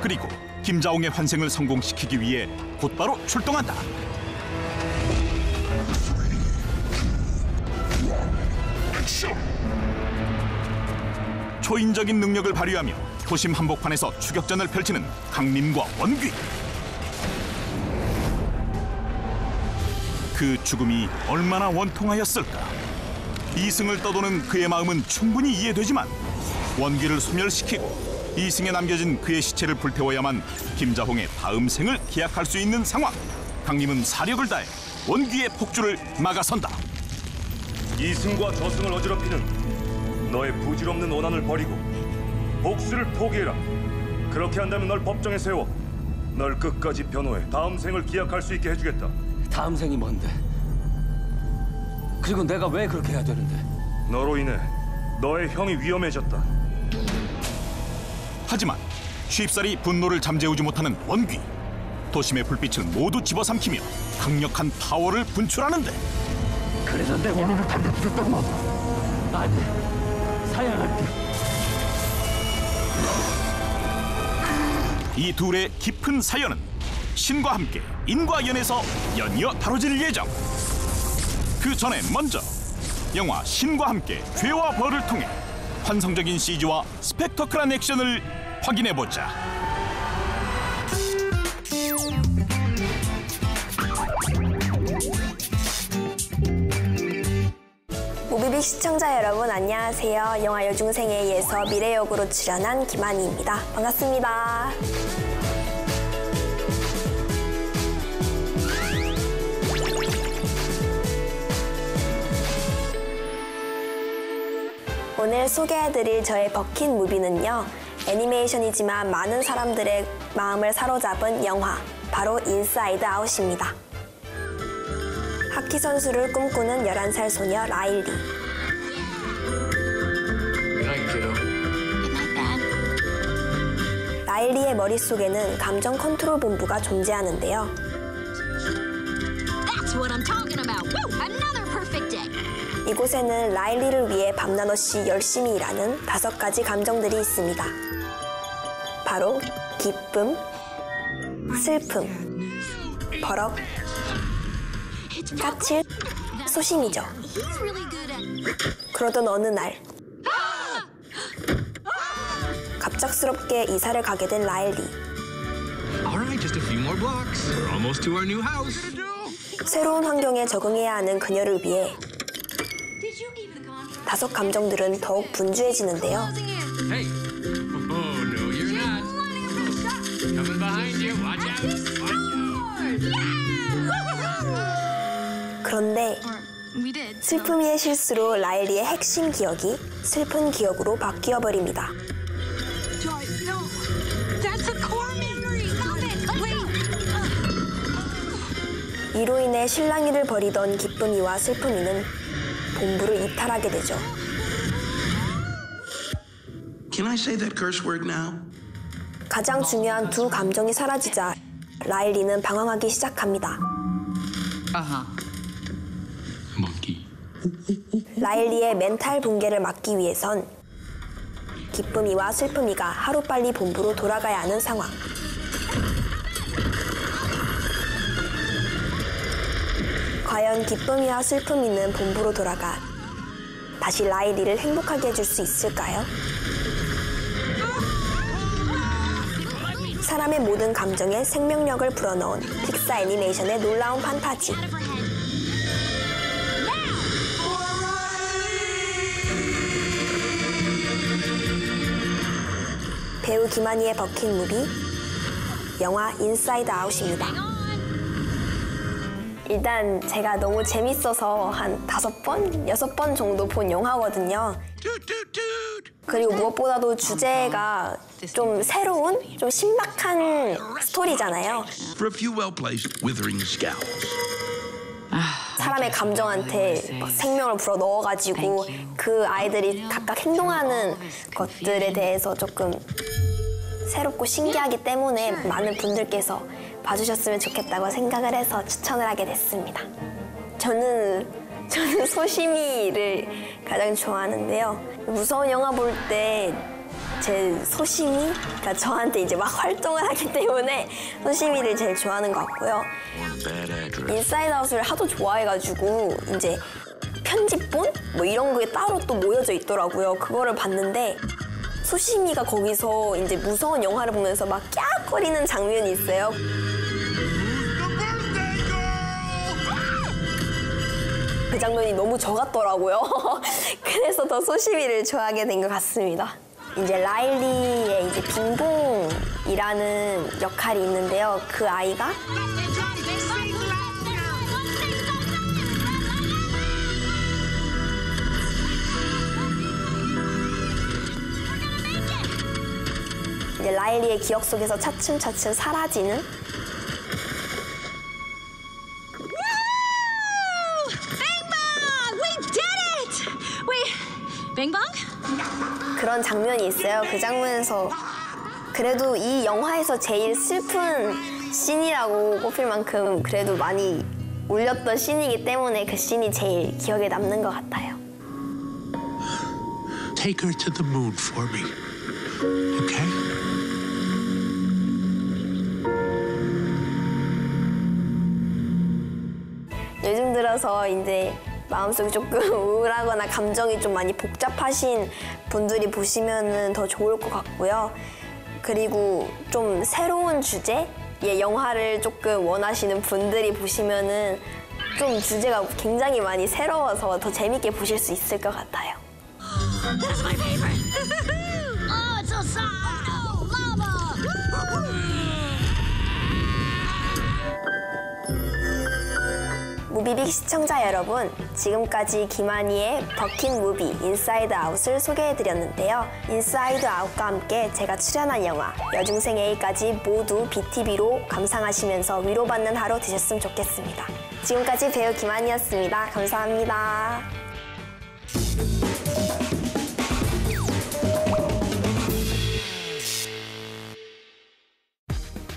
그리고 김자홍의 환생을 성공시키기 위해 곧바로 출동한다. 초인적인 능력을 발휘하며 도심 한복판에서 추격전을 펼치는 강림과 원귀. 그 죽음이 얼마나 원통하였을까. 이승을 떠도는 그의 마음은 충분히 이해되지만 원귀를 소멸시키고 이승에 남겨진 그의 시체를 불태워야만 김자홍의 다음 생을 기약할 수 있는 상황. 강림은 사력을 다해 원귀의 폭주를 막아선다. 이승과 저승을 어지럽히는 너의 부질없는 원한을 버리고 복수를 포기해라. 그렇게 한다면 널 법정에 세워 널 끝까지 변호해 다음 생을 기약할 수 있게 해주겠다. 다음 생이 뭔데? 그리고 내가 왜 그렇게 해야 되는데? 너로 인해 너의 형이 위험해졌다. 하지만 쉽사리 분노를 잠재우지 못하는 원귀. 도심의 불빛을 모두 집어삼키며 강력한 파워를 분출하는데. 그래서 내 원혼을 반납했다고? 아니, 사양할게. 이 둘의 깊은 사연은 신과 함께 인과연에서 연이어 다뤄질 예정. 그 전에 먼저 영화 신과 함께 죄와 벌을 통해 환상적인 CG와 스펙터클한 액션을 확인해보자. 무비빅 시청자 여러분 안녕하세요. 영화 여중생에 의해서 미래 역으로 출연한 김한희입니다. 반갑습니다. 오늘 소개해드릴 저의 버킷 무비는요, 애니메이션이지만 많은 사람들의 마음을 사로잡은 영화, 바로 인사이드 아웃입니다. 하키 선수를 꿈꾸는 11살 소녀 라일리. 라일리의 머릿속에는 감정 컨트롤 본부가 존재하는데요. That's what I'm talking about. Woo! Another perfect day. 이곳에는 라일리를 위해 밤낮 없이 열심히 일하는 5가지 감정들이 있습니다. 바로 기쁨, 슬픔, 버럭, 까칠, 소심이죠. 그러던 어느 날 갑작스럽게 이사를 가게 된 라일리. 새로운 환경에 적응해야 하는 그녀를 위해 5 감정들은 더욱 분주해지는데요. Hey. Oh, no, you're not. Coming behind you. Watch out. Watch out. 그런데 슬픔이의 실수로 라일리의 핵심 기억이 슬픈 기억으로 바뀌어 버립니다. 이로 인해 실랑이를 벌이던 기쁨이와 슬픔이는 본부를 이탈하게 되죠. Can I say that curse word now? 가장 중요한 2 감정이 사라지자 라일리는 방황하기 시작합니다. 라일리의 멘탈 붕괴를 막기 위해선 기쁨이와 슬픔이가 하루빨리 본부로 돌아가야 하는 상황. 과연 기쁨이와 슬픔이는 본부로 돌아가 다시 라일리를 행복하게 해줄 수 있을까요? 사람의 모든 감정에 생명력을 불어넣은 픽사 애니메이션의 놀라운 판타지. 배우 김한희의 버킷 무비, 영화 인사이드 아웃입니다. 일단 제가 너무 재밌어서 한 5번, 6번 정도 본 영화거든요. 그리고 무엇보다도 주제가 좀 새로운, 좀 신박한 스토리잖아요. For a few well-placed withering scowls. 사람의 감정한테 막 생명을 불어 넣어가지고 그 아이들이 각각 행동하는 것들에 대해서 조금 새롭고 신기하기 때문에 많은 분들께서 봐주셨으면 좋겠다고 생각을 해서 추천을 하게 됐습니다. 저는 소심이를 가장 좋아하는데요. 무서운 영화 볼 때 제 소심이가 저한테 이제 막 활동을 하기 때문에 소심이를 제일 좋아하는 것 같고요. 인사이드 아웃을 하도 좋아해가지고 이제 편집본? 뭐 이런 게 따로 또 모여져 있더라고요. 그거를 봤는데 소심이가 거기서 이제 무서운 영화를 보면서 막 깍거리는 장면이 있어요. 그 장면이 너무 저 같더라고요. 그래서 더 소심이를 좋아하게 된 것 같습니다. 이제 라일리의 이제 빙봉이라는 역할이 있는데요. 그 아이가 이제 라일리의 기억 속에서 차츰차츰 사라지는 그런 장면이 있어요. 그 장면에서 그래도 이 영화에서 제일 슬픈 씬이라고 꼽힐 만큼 그래도 많이 울렸던 씬이기 때문에 그 씬이 제일 기억에 남는 것 같아요. Take her to the moon for me. Okay? 요즘 들어서 이제 마음속이 조금 우울하거나 감정이 좀 많이 복잡하신 분들이 보시면은 더 좋을 것 같고요. 그리고 좀 새로운 주제의 영화를 조금 원하시는 분들이 보시면은 좀 주제가 굉장히 많이 새로워서 더 재밌게 보실 수 있을 것 같아요. That's my favorite. Oh, it's so soft. Oh, lava. 무비빅 시청자 여러분, 지금까지 김한희의 버킷 무비 인사이드 아웃을 소개해드렸는데요. 인사이드 아웃과 함께 제가 출연한 영화 여중생 A까지 모두 BTV로 감상하시면서 위로받는 하루 되셨으면 좋겠습니다. 지금까지 배우 김한희였습니다. 감사합니다.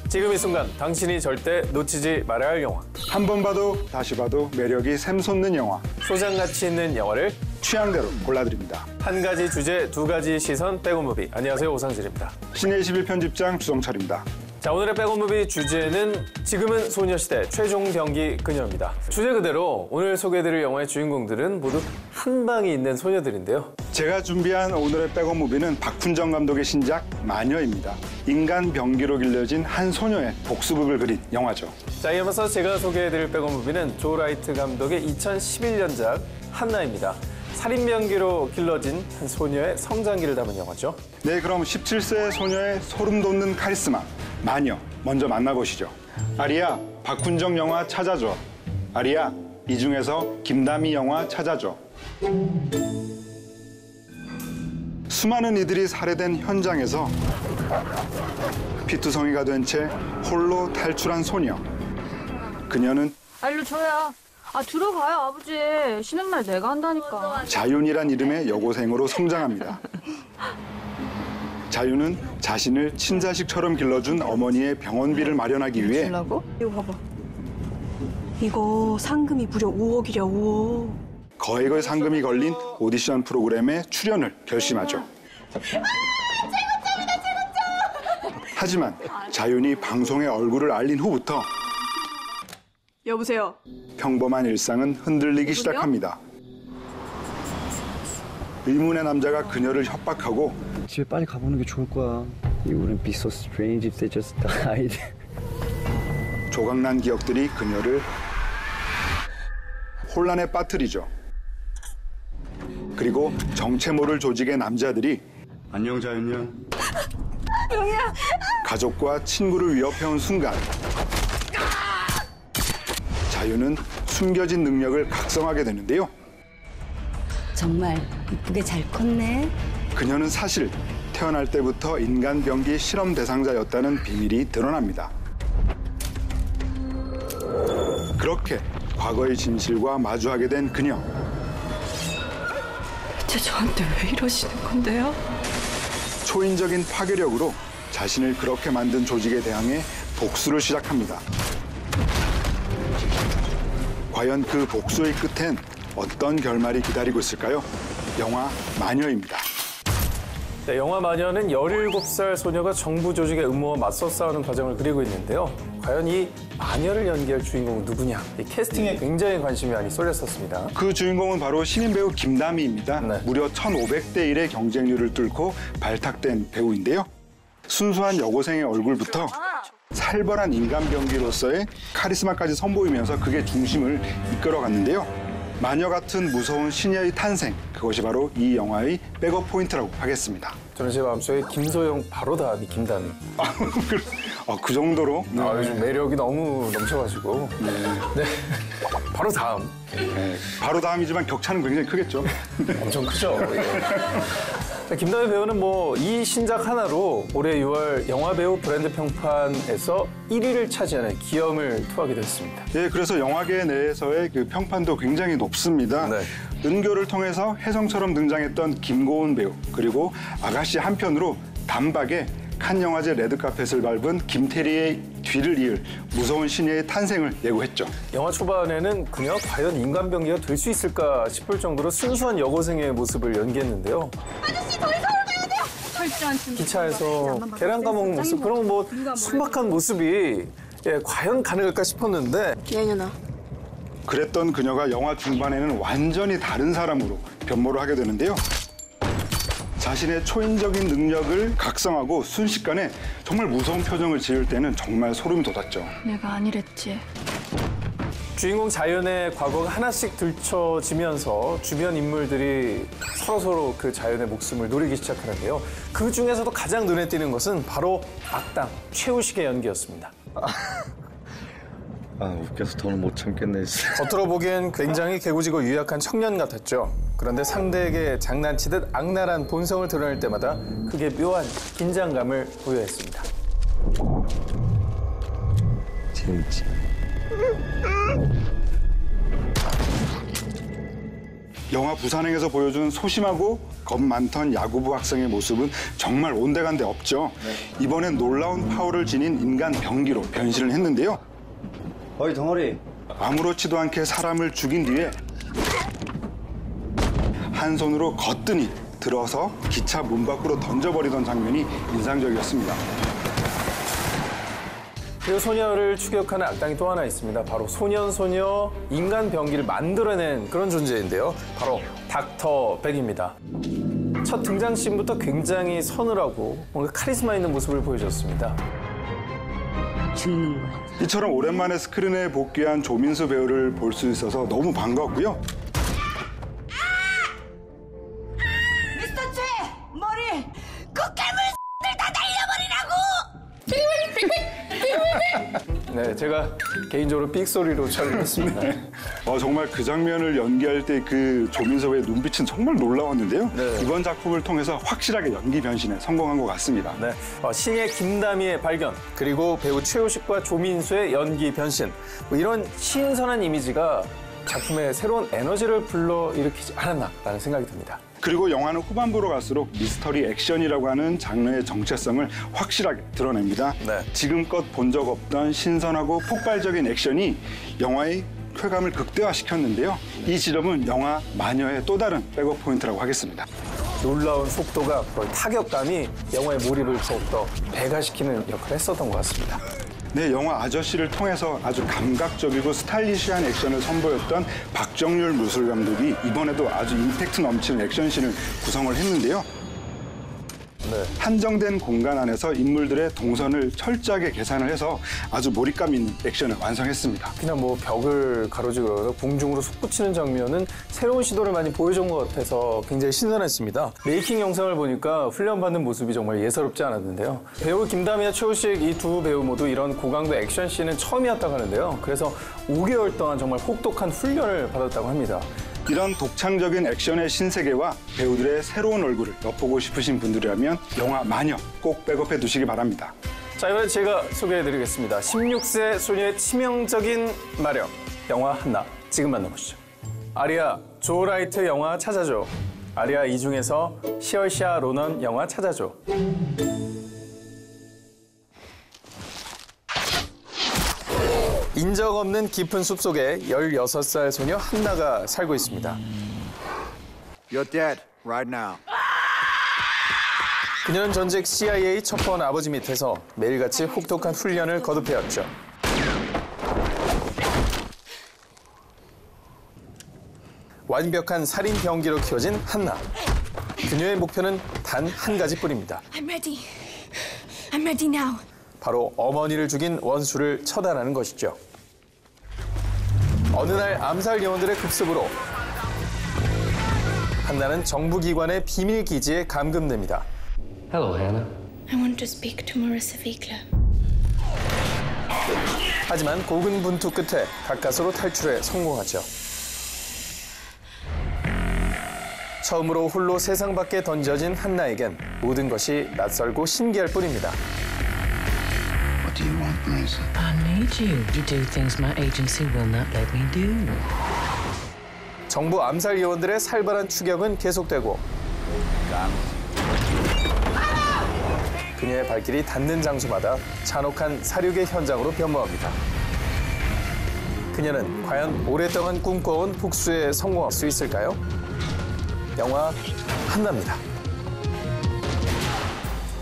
지금 이 순간 당신이 절대 놓치지 말아야 할 영화. 한 번 봐도 다시 봐도 매력이 샘솟는 영화. 소장가치 있는 영화를 취향대로 골라드립니다. 한 가지 주제, 두 가지 시선, 백오무비. 안녕하세요, 오상진입니다. 신의 21 편집장 주성철입니다. 자, 오늘의 백오무비 주제는 지금은 소녀시대 최종병기 그녀입니다. 주제 그대로 오늘 소개해드릴 영화의 주인공들은 모두 한 방이 있는 소녀들인데요. 제가 준비한 오늘의 백오무비는 박훈정 감독의 신작 마녀입니다. 인간 병기로 길러진 한 소녀의 복수극을 그린 영화죠. 자, 이어서 제가 소개해드릴 백오무비는 조 라이트 감독의 2011년작 한나입니다. 살인병기로 길러진 한 소녀의 성장기를 담은 영화죠. 네, 그럼 17세 소녀의 소름 돋는 카리스마 마녀 먼저 만나보시죠. 아리야, 박훈정 영화 찾아줘. 아리야, 이 중에서 김다미 영화 찾아줘. 수많은 이들이 살해된 현장에서 피투성이가 된 채 홀로 탈출한 소녀. 그녀는 일로 줘요. 들어가요, 아버지. 쉬는 날 내가 한다니까. 자윤이란 이름의 여고생으로 성장합니다. 자윤은 자신을 친자식처럼 길러준 어머니의 병원비를 마련하기 위해 이거 봐봐. 이거 상금이 무려 5억이랴, 5억. 거액의 상금이 걸린 오디션 프로그램에 출연을 결심하죠. 하지만 자윤이 방송에 얼굴을 알린 후부터 여보세요. 평범한 일상은 흔들리기 시작합니다. 의문의 남자가 그녀를 협박하고 집에 빨리 가보는 게 좋을 거야. It wouldn't be so strange if they just died. 조각난 기억들이 그녀를 혼란에 빠뜨리죠. 그리고 정체 모를 조직의 남자들이 안녕 자윤이야. 가족과 친구를 위협해온 순간 자윤은 숨겨진 능력을 각성하게 되는데요. 정말 이쁘게 잘 컸네. 그녀는 사실 태어날 때부터 인간 병기 실험 대상자였다는 비밀이 드러납니다. 그렇게 과거의 진실과 마주하게 된 그녀. 대체 저한테 왜 이러시는 건데요? 초인적인 파괴력으로 자신을 그렇게 만든 조직에 대항해 복수를 시작합니다. 과연 그 복수의 끝엔 어떤 결말이 기다리고 있을까요? 영화 마녀입니다. 네, 영화 마녀는 17살 소녀가 정부 조직의 음모와 맞서 싸우는 과정을 그리고 있는데요. 과연 이 마녀를 연기할 주인공은 누구냐? 이 캐스팅에 굉장히 관심이 많이 쏠렸었습니다. 그 주인공은 바로 신인 배우 김다미입니다. 네. 무려 1,500대 1의 경쟁률을 뚫고 발탁된 배우인데요. 순수한 여고생의 얼굴부터 살벌한 인간 병기로서의 카리스마까지 선보이면서 그게 중심을 이끌어갔는데요. 마녀 같은 무서운 시녀의 탄생, 그것이 바로 이 영화의 백업 포인트라고 하겠습니다. 저는 제 마음속에 김소영 바로 다음이 김다미. 그 정도로? 네. 요즘 매력이 너무 넘쳐가지고. 네. 바로 다음. 네. 바로 다음이지만 격차는 굉장히 크겠죠. 엄청 크죠. 예. 김다미 배우는 뭐 이 신작 하나로 올해 6월 영화배우 브랜드 평판에서 1위를 차지하는 기염을 토하게 됐습니다. 예, 그래서 영화계 내에서의 그 평판도 굉장히 높습니다. 네. 은교를 통해서 혜성처럼 등장했던 김고은 배우, 그리고 아가씨 한편으로 단박에 칸 영화제 레드카펫을 밟은 김태리의 뒤를 이을 무서운 시녀의 탄생을 예고했죠. 영화 초반에는 그녀가 과연 인간병기가 될 수 있을까 싶을 정도로 순수한 여고생의 모습을 연기했는데요. 아저씨 더 이상 올라야 돼요. 철저한 준비. 기차에서 계란 까먹는 모습, 그런 뭐 순박한 모습이 과연 가능할까 싶었는데. 기현아. 그랬던 그녀가 영화 중반에는 완전히 다른 사람으로 변모를 하게 되는데요. 자신의 초인적인 능력을 각성하고 순식간에 정말 무서운 표정을 지을 때는 정말 소름이 돋았죠. 내가 아니랬지. 주인공 자연의 과거가 하나씩 들춰지면서 주변 인물들이 서로서로 그 자연의 목숨을 노리기 시작하는데요. 그 중에서도 가장 눈에 띄는 것은 바로 악당 최우식의 연기였습니다. 웃겨서 더는 못 참겠네. 겉으로 보기엔 굉장히 개구지고 유약한 청년 같았죠. 그런데 상대에게 장난치듯 악랄한 본성을 드러낼 때마다 그게 묘한 긴장감을 부여했습니다. 재밌지. 영화 부산행에서 보여준 소심하고 겁 많던 야구부 학생의 모습은 정말 온데간데 없죠. 이번엔 놀라운 파워를 지닌 인간 병기로 변신을 했는데요. 어이 덩어리. 아무렇지도 않게 사람을 죽인 뒤에 한 손으로 거뜬히 들어서 기차 문 밖으로 던져버리던 장면이 인상적이었습니다. 그리고 소녀를 추격하는 악당이 또 하나 있습니다. 바로 소년소녀 인간 병기를 만들어낸 그런 존재인데요. 바로 닥터 백입니다. 첫 등장씬부터 굉장히 서늘하고 뭔가 카리스마 있는 모습을 보여줬습니다. 이처럼 오랜만에 스크린에 복귀한 조민수 배우를 볼 수 있어서 너무 반가웠고요. 미스터 최 머리 그 괴물들 다 날려버리라고. 네, 제가 개인적으로 삑 소리로 촬영했습니다. 정말 그 장면을 연기할 때 그 조민수 배우의 눈빛은 정말 놀라웠는데요. 네. 이번 작품을 통해서 확실하게 연기 변신에 성공한 것 같습니다. 네, 신의 김다미의 발견, 그리고 배우 최우식과 조민수의 연기 변신, 뭐 이런 신선한 이미지가 작품에 새로운 에너지를 불러일으키지 않았나라는 생각이 듭니다. 그리고 영화는 후반부로 갈수록 미스터리 액션이라고 하는 장르의 정체성을 확실하게 드러냅니다. 네. 지금껏 본 적 없던 신선하고 폭발적인 액션이 영화의 쾌감을 극대화시켰는데요. 이 지점은 영화 마녀의 또 다른 백업 포인트라고 하겠습니다. 놀라운 속도가 거의 타격감이 영화의 몰입을 더욱더 배가시키는 역할을 했었던 것 같습니다. 네, 영화 아저씨를 통해서 아주 감각적이고 스타일리시한 액션을 선보였던 박정률 무술 감독이 이번에도 아주 임팩트 넘치는 액션씬을 구성을 했는데요. 네. 한정된 공간 안에서 인물들의 동선을 철저하게 계산을 해서 아주 몰입감 있는 액션을 완성했습니다. 그냥 뭐 벽을 가로지르거나 공중으로 솟구치는 장면은 새로운 시도를 많이 보여준 것 같아서 굉장히 신선했습니다. 메이킹 영상을 보니까 훈련받는 모습이 정말 예사롭지 않았는데요. 배우 김다미와 최우식 이 두 배우 모두 이런 고강도 액션씬은 처음이었다고 하는데요. 그래서 5개월 동안 정말 혹독한 훈련을 받았다고 합니다. 이런 독창적인 액션의 신세계와 배우들의 새로운 얼굴을 엿보고 싶으신 분들이라면 영화 마녀 꼭 백업해 두시기 바랍니다. 자, 이번엔 제가 소개해드리겠습니다. 16세 소녀의 치명적인 마력, 영화 한나, 지금 만나보시죠. 아리아, 조 라이트 영화 찾아줘. 아리아 이 중에서 시얼샤 로넌 영화 찾아줘. 인적 없는 깊은 숲속에 16살 소녀 한나가 살고 있습니다. You're dead right now. 그녀는 전직 CIA 첩보원 아버지 밑에서 매일같이 혹독한 훈련을 거듭해왔죠. 완벽한 살인 병기로 키워진 한나. 그녀의 목표는 단 한 가지뿐입니다. I'm ready. I'm ready now. 바로 어머니를 죽인 원수를 처단하는 것이죠. 어느 날 암살 요원들의 급습으로 한나는 정부기관의 비밀 기지에 감금됩니다. Hello, Hannah. I want to speak to Marissa Wiegler. 하지만 고군분투 끝에 가까스로 탈출에 성공하죠. 처음으로 홀로 세상 밖에 던져진 한나에겐 모든 것이 낯설고 신기할 뿐입니다. What do you want, Marissa? I need you to do things my agency will not let me do. 정부 암살 요원들의 살벌한 추격은 계속되고 그녀의 발길이 닿는 장소마다 잔혹한 살육의 현장으로 변모합니다. 그녀는 과연 오랫동안 꿈꿔온 복수에 성공할 수 있을까요? 영화 한나입니다.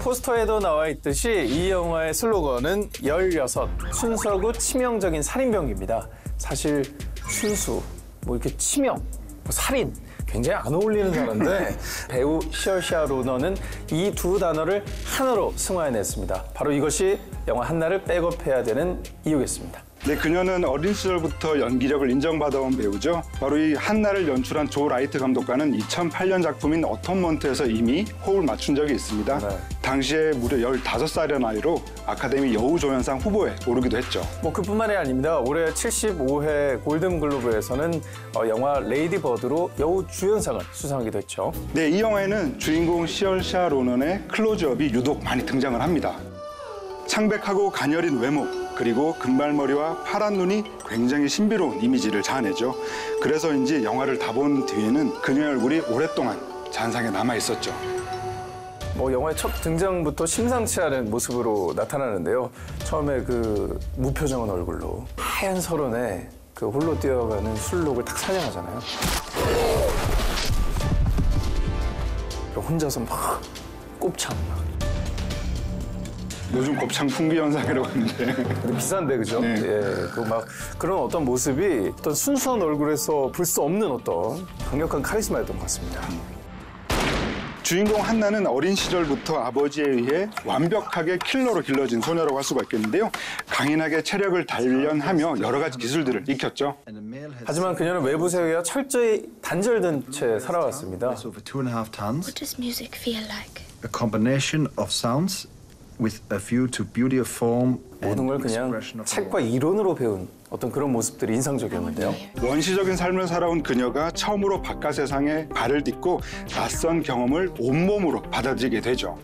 포스터에도 나와 있듯이 이 영화의 슬로건은 16, 순수하고 치명적인 살인병기입니다. 사실 순수, 뭐 이렇게 치명, 뭐 살인 굉장히 안 어울리는 단어인데 배우 시얼샤 로너는 이 두 단어를 하나로 승화해냈습니다. 바로 이것이 영화 한나를 백업해야 되는 이유겠습니다. 네, 그녀는 어린 시절부터 연기력을 인정받아온 배우죠. 바로 이 한나를 연출한 조 라이트 감독과는 2008년 작품인 어텀먼트에서 이미 호흡을 맞춘 적이 있습니다. 네. 당시에 무려 15살의 나이로 아카데미 여우조연상 후보에 오르기도 했죠. 뭐 그뿐만이 아닙니다. 올해 75회 골든글로브에서는 영화 레이디 버드로 여우주연상을 수상하기도 했죠. 네, 이 영화에는 주인공 시얼샤 로넌의 클로즈업이 유독 많이 등장을 합니다. 창백하고 가녀린 외모, 그리고 금발머리와 파란 눈이 굉장히 신비로운 이미지를 자아내죠. 그래서인지 영화를 다 본 뒤에는 그녀의 얼굴이 오랫동안 잔상에 남아 있었죠. 영화의 첫 등장부터 심상치 않은 모습으로 나타나는데요. 처음에 그 무표정한 얼굴로 하얀 설원에 그 홀로 뛰어가는 술록을 딱 사냥하잖아요. 혼자서 막 곱창 막. 요즘 곱창 풍기 현상이라고 하는데. 비싼데, 그죠? 네. 예, 막 그런 어떤 모습이 어떤 순수한 얼굴에서 볼 수 없는 어떤 강력한 카리스마였던 것 같습니다. 주인공 한나는 어린 시절부터 아버지에 의해 완벽하게 킬러로 길러진 소녀라고 할 수가 있겠는데요. 강인하게 체력을 단련하며 여러 가지 기술들을 익혔죠. 하지만 그녀는 외부 세계와 철저히 단절된 채 살아왔습니다. What does music feel like? A combination of sounds with a view to beauty of form. 모든 걸 그냥 책과 이론으로 배운 어떤 그런 모습들이 인상적이었는데요. 원시적인 삶을 살아온 그녀가 처음으로 바깥 세상에 발을 딛고 낯선 경험을 온몸으로 받아들이게 되죠.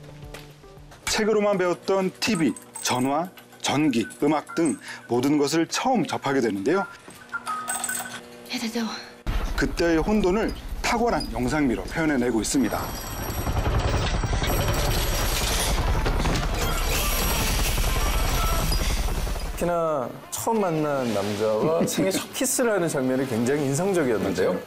책으로만 배웠던 TV, 전화, 전기, 음악 등 모든 것을 처음 접하게 되는데요. 그때의 혼돈을 탁월한 영상미로 표현해내고 있습니다. 특히나 처음 만난 남자와 생애 첫 키스를 하는 장면이 굉장히 인상적이었는데요.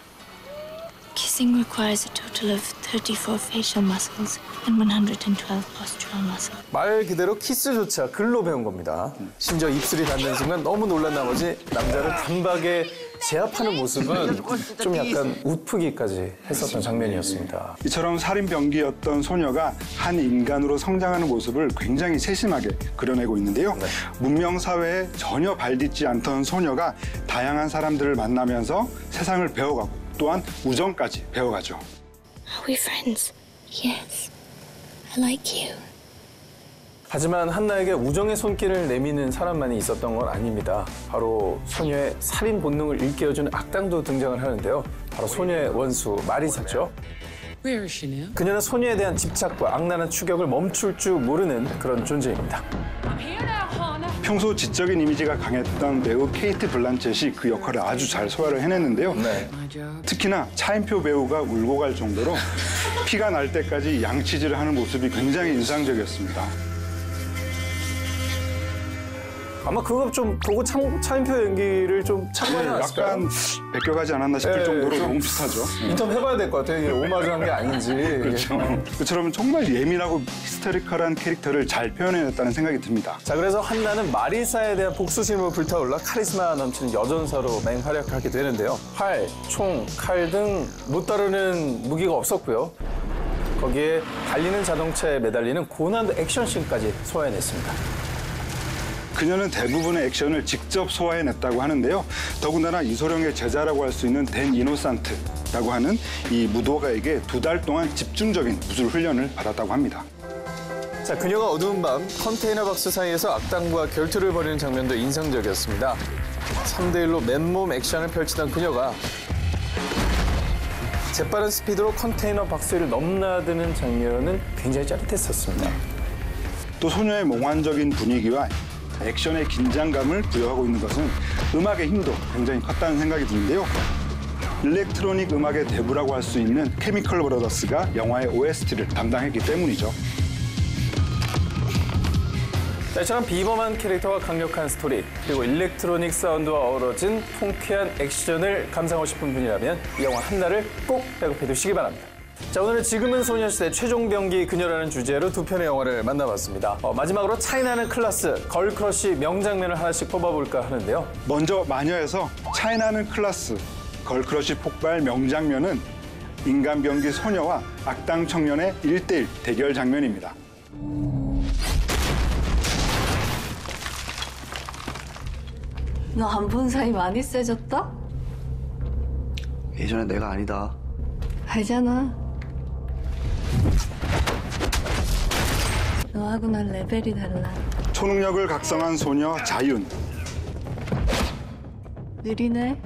Kissing requires a total of 34 facial muscles and 112 postural muscles. 말 그대로 키스조차 글로 배운 겁니다. 심지어 입술이 닿는 순간 너무 놀란 나머지 남자를 단박에 제압하는 모습은 좀 약간 웃프기까지 했었던 장면이었습니다. 이처럼 살인병기였던 소녀가 한 인간으로 성장하는 모습을 굉장히 세심하게 그려내고 있는데요. 네. 문명 사회에 전혀 발딛지 않던 소녀가 다양한 사람들을 만나면서 세상을 배워가고 또한 우정까지 배워가죠. Are we friends? Yes. I like you. 하지만 한나에게 우정의 손길을 내미는 사람만이 있었던 건 아닙니다. 바로 소녀의 살인 본능을 일깨워주는 악당도 등장을 하는데요. 바로 소녀의 원수 마리사죠. Where is she now? 그녀는 소녀에 대한 집착과 악랄한 추격을 멈출 줄 모르는 그런 존재입니다. 평소 지적인 이미지가 강했던 배우 케이트 블란쳇이 그 역할을 아주 잘 소화를 해냈는데요. 네. 특히나 차인표 배우가 울고 갈 정도로 피가 날 때까지 양치질을 하는 모습이 굉장히 인상적이었습니다. 아마 그거 좀 보고 차인표 연기를 좀 참고하지 않았을까요? 약간 베껴가지 않았나 싶을 정도로 좀 너무 비슷하죠. 인터뷰 해봐야 될 것 같아요. 이게 오마주한 게 아닌지. 그렇죠. 그처럼 정말 예민하고 히스테리컬한 캐릭터를 잘 표현해냈다는 생각이 듭니다. 자, 그래서 한나는 마리사에 대한 복수심으로 불타올라 카리스마 넘치는 여전사로 맹활약하게 되는데요. 활, 총, 칼 등 못 다루는 무기가 없었고요. 거기에 달리는 자동차에 매달리는 고난도 액션씬까지 소화해냈습니다. 그녀는 대부분의 액션을 직접 소화해냈다고 하는데요. 더군다나 이소룡의 제자라고 할 수 있는 댄 이노산트라고 하는 이 무도가에게 2달 동안 집중적인 무술 훈련을 받았다고 합니다. 자, 그녀가 어두운 밤 컨테이너 박스 사이에서 악당과 결투를 벌이는 장면도 인상적이었습니다. 3대1로 맨몸 액션을 펼치던 그녀가 재빠른 스피드로 컨테이너 박스를 넘나드는 장면은 굉장히 짜릿했었습니다. 또 소녀의 몽환적인 분위기와 액션의 긴장감을 부여하고 있는 것은 음악의 힘도 굉장히 컸다는 생각이 드는데요. 일렉트로닉 음악의 대부라고 할 수 있는 케미컬 브라더스가 영화의 OST를 담당했기 때문이죠. 자, 이처럼 비범한 캐릭터와 강력한 스토리, 그리고 일렉트로닉 사운드와 어우러진 통쾌한 액션을 감상하고 싶은 분이라면 이 영화 한나를 꼭 백업해 두시기 바랍니다. 자, 오늘은 지금은 소녀시대 최종병기 그녀라는 주제로 2편의 영화를 만나봤습니다. 마지막으로 차이나는 클라스, 걸크러쉬 명장면을 하나씩 뽑아볼까 하는데요. 먼저 마녀에서 차이나는 클라스, 걸크러쉬 폭발 명장면은 인간병기 소녀와 악당 청년의 1대1 대결 장면입니다. 너 안 본 사이 많이 세졌다? 예전에 내가 아니다. 알잖아. 너하고 난 레벨이 달라. 초능력을 각성한 소녀 자윤. 느리네,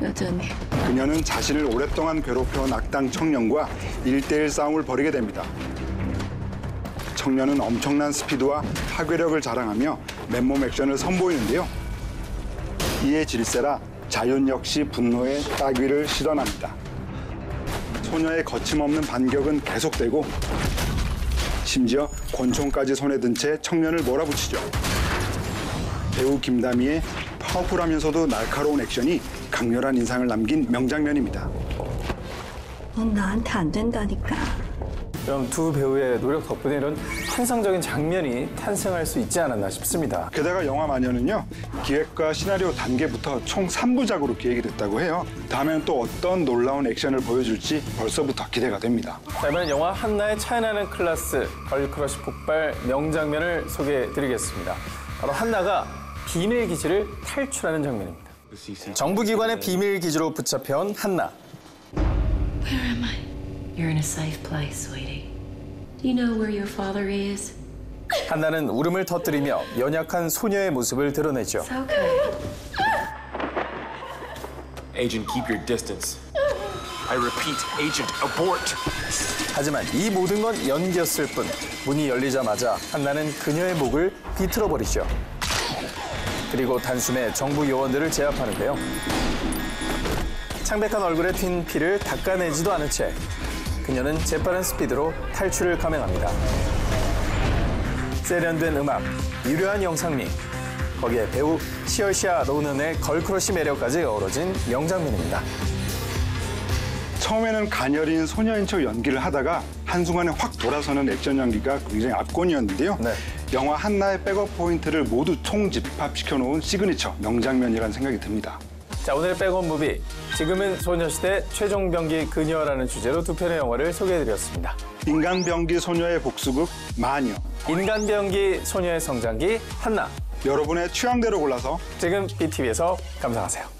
여전히. 그녀는 자신을 오랫동안 괴롭혀온 악당 청년과 1대1 싸움을 벌이게 됩니다. 청년은 엄청난 스피드와 파괴력을 자랑하며 맨몸 액션을 선보이는데요. 이에 질세라 자윤 역시 분노의 따귀를 실현합니다. 소녀의 거침없는 반격은 계속되고 심지어 권총까지 손에 든 채 청년을 몰아붙이죠. 배우 김다미의 파워풀하면서도 날카로운 액션이 강렬한 인상을 남긴 명장면입니다. 넌 나한테 안 된다니까. 그럼 두 배우의 노력 덕분에 이런 환상적인 장면이 탄생할 수 있지 않았나 싶습니다. 게다가 영화 마녀는요, 기획과 시나리오 단계부터 총 3부작으로 기획이 됐다고 해요. 다음에는 또 어떤 놀라운 액션을 보여줄지 벌써부터 기대가 됩니다. 자, 이번엔 영화 한나의 차이나는 클라스, 걸크러쉬 폭발 명장면을 소개해드리겠습니다. 바로 한나가 비밀 기지를 탈출하는 장면입니다. 정부기관의 비밀 기지로 붙잡혀온 한나. Where am I? You're in a safe place, sweetie. Do you know where your father is? 한나는 울음을 터뜨리며 연약한 소녀의 모습을 드러내죠. It's okay. Agent, keep your distance. I repeat, Agent, abort. 하지만 이 모든 건 연기였을 뿐. 문이 열리자마자 한나는 그녀의 목을 비틀어 버리죠. 그리고 단숨에 정부 요원들을 제압하는데요. 창백한 얼굴에 튄 피를 닦아내지도 않은 채 그녀는 재빠른 스피드로 탈출을 감행합니다. 세련된 음악, 유려한 영상미, 거기에 배우 시얼시아 로넌의 걸크러쉬 매력까지 어우러진 명장면입니다. 처음에는 가녀린 소녀인 척 연기를 하다가 한순간에 확 돌아서는 액션 연기가 굉장히 압권이었는데요. 네. 영화 한나의 백업 포인트를 모두 총집합시켜 놓은 시그니처 명장면이라는 생각이 듭니다. 자, 오늘의 백업 무비, 지금은 소녀시대 최종병기 그녀라는 주제로 2편의 영화를 소개해드렸습니다. 인간병기 소녀의 복수극 마녀, 인간병기 소녀의 성장기 한나. 여러분의 취향대로 골라서 지금 BTV에서 감상하세요.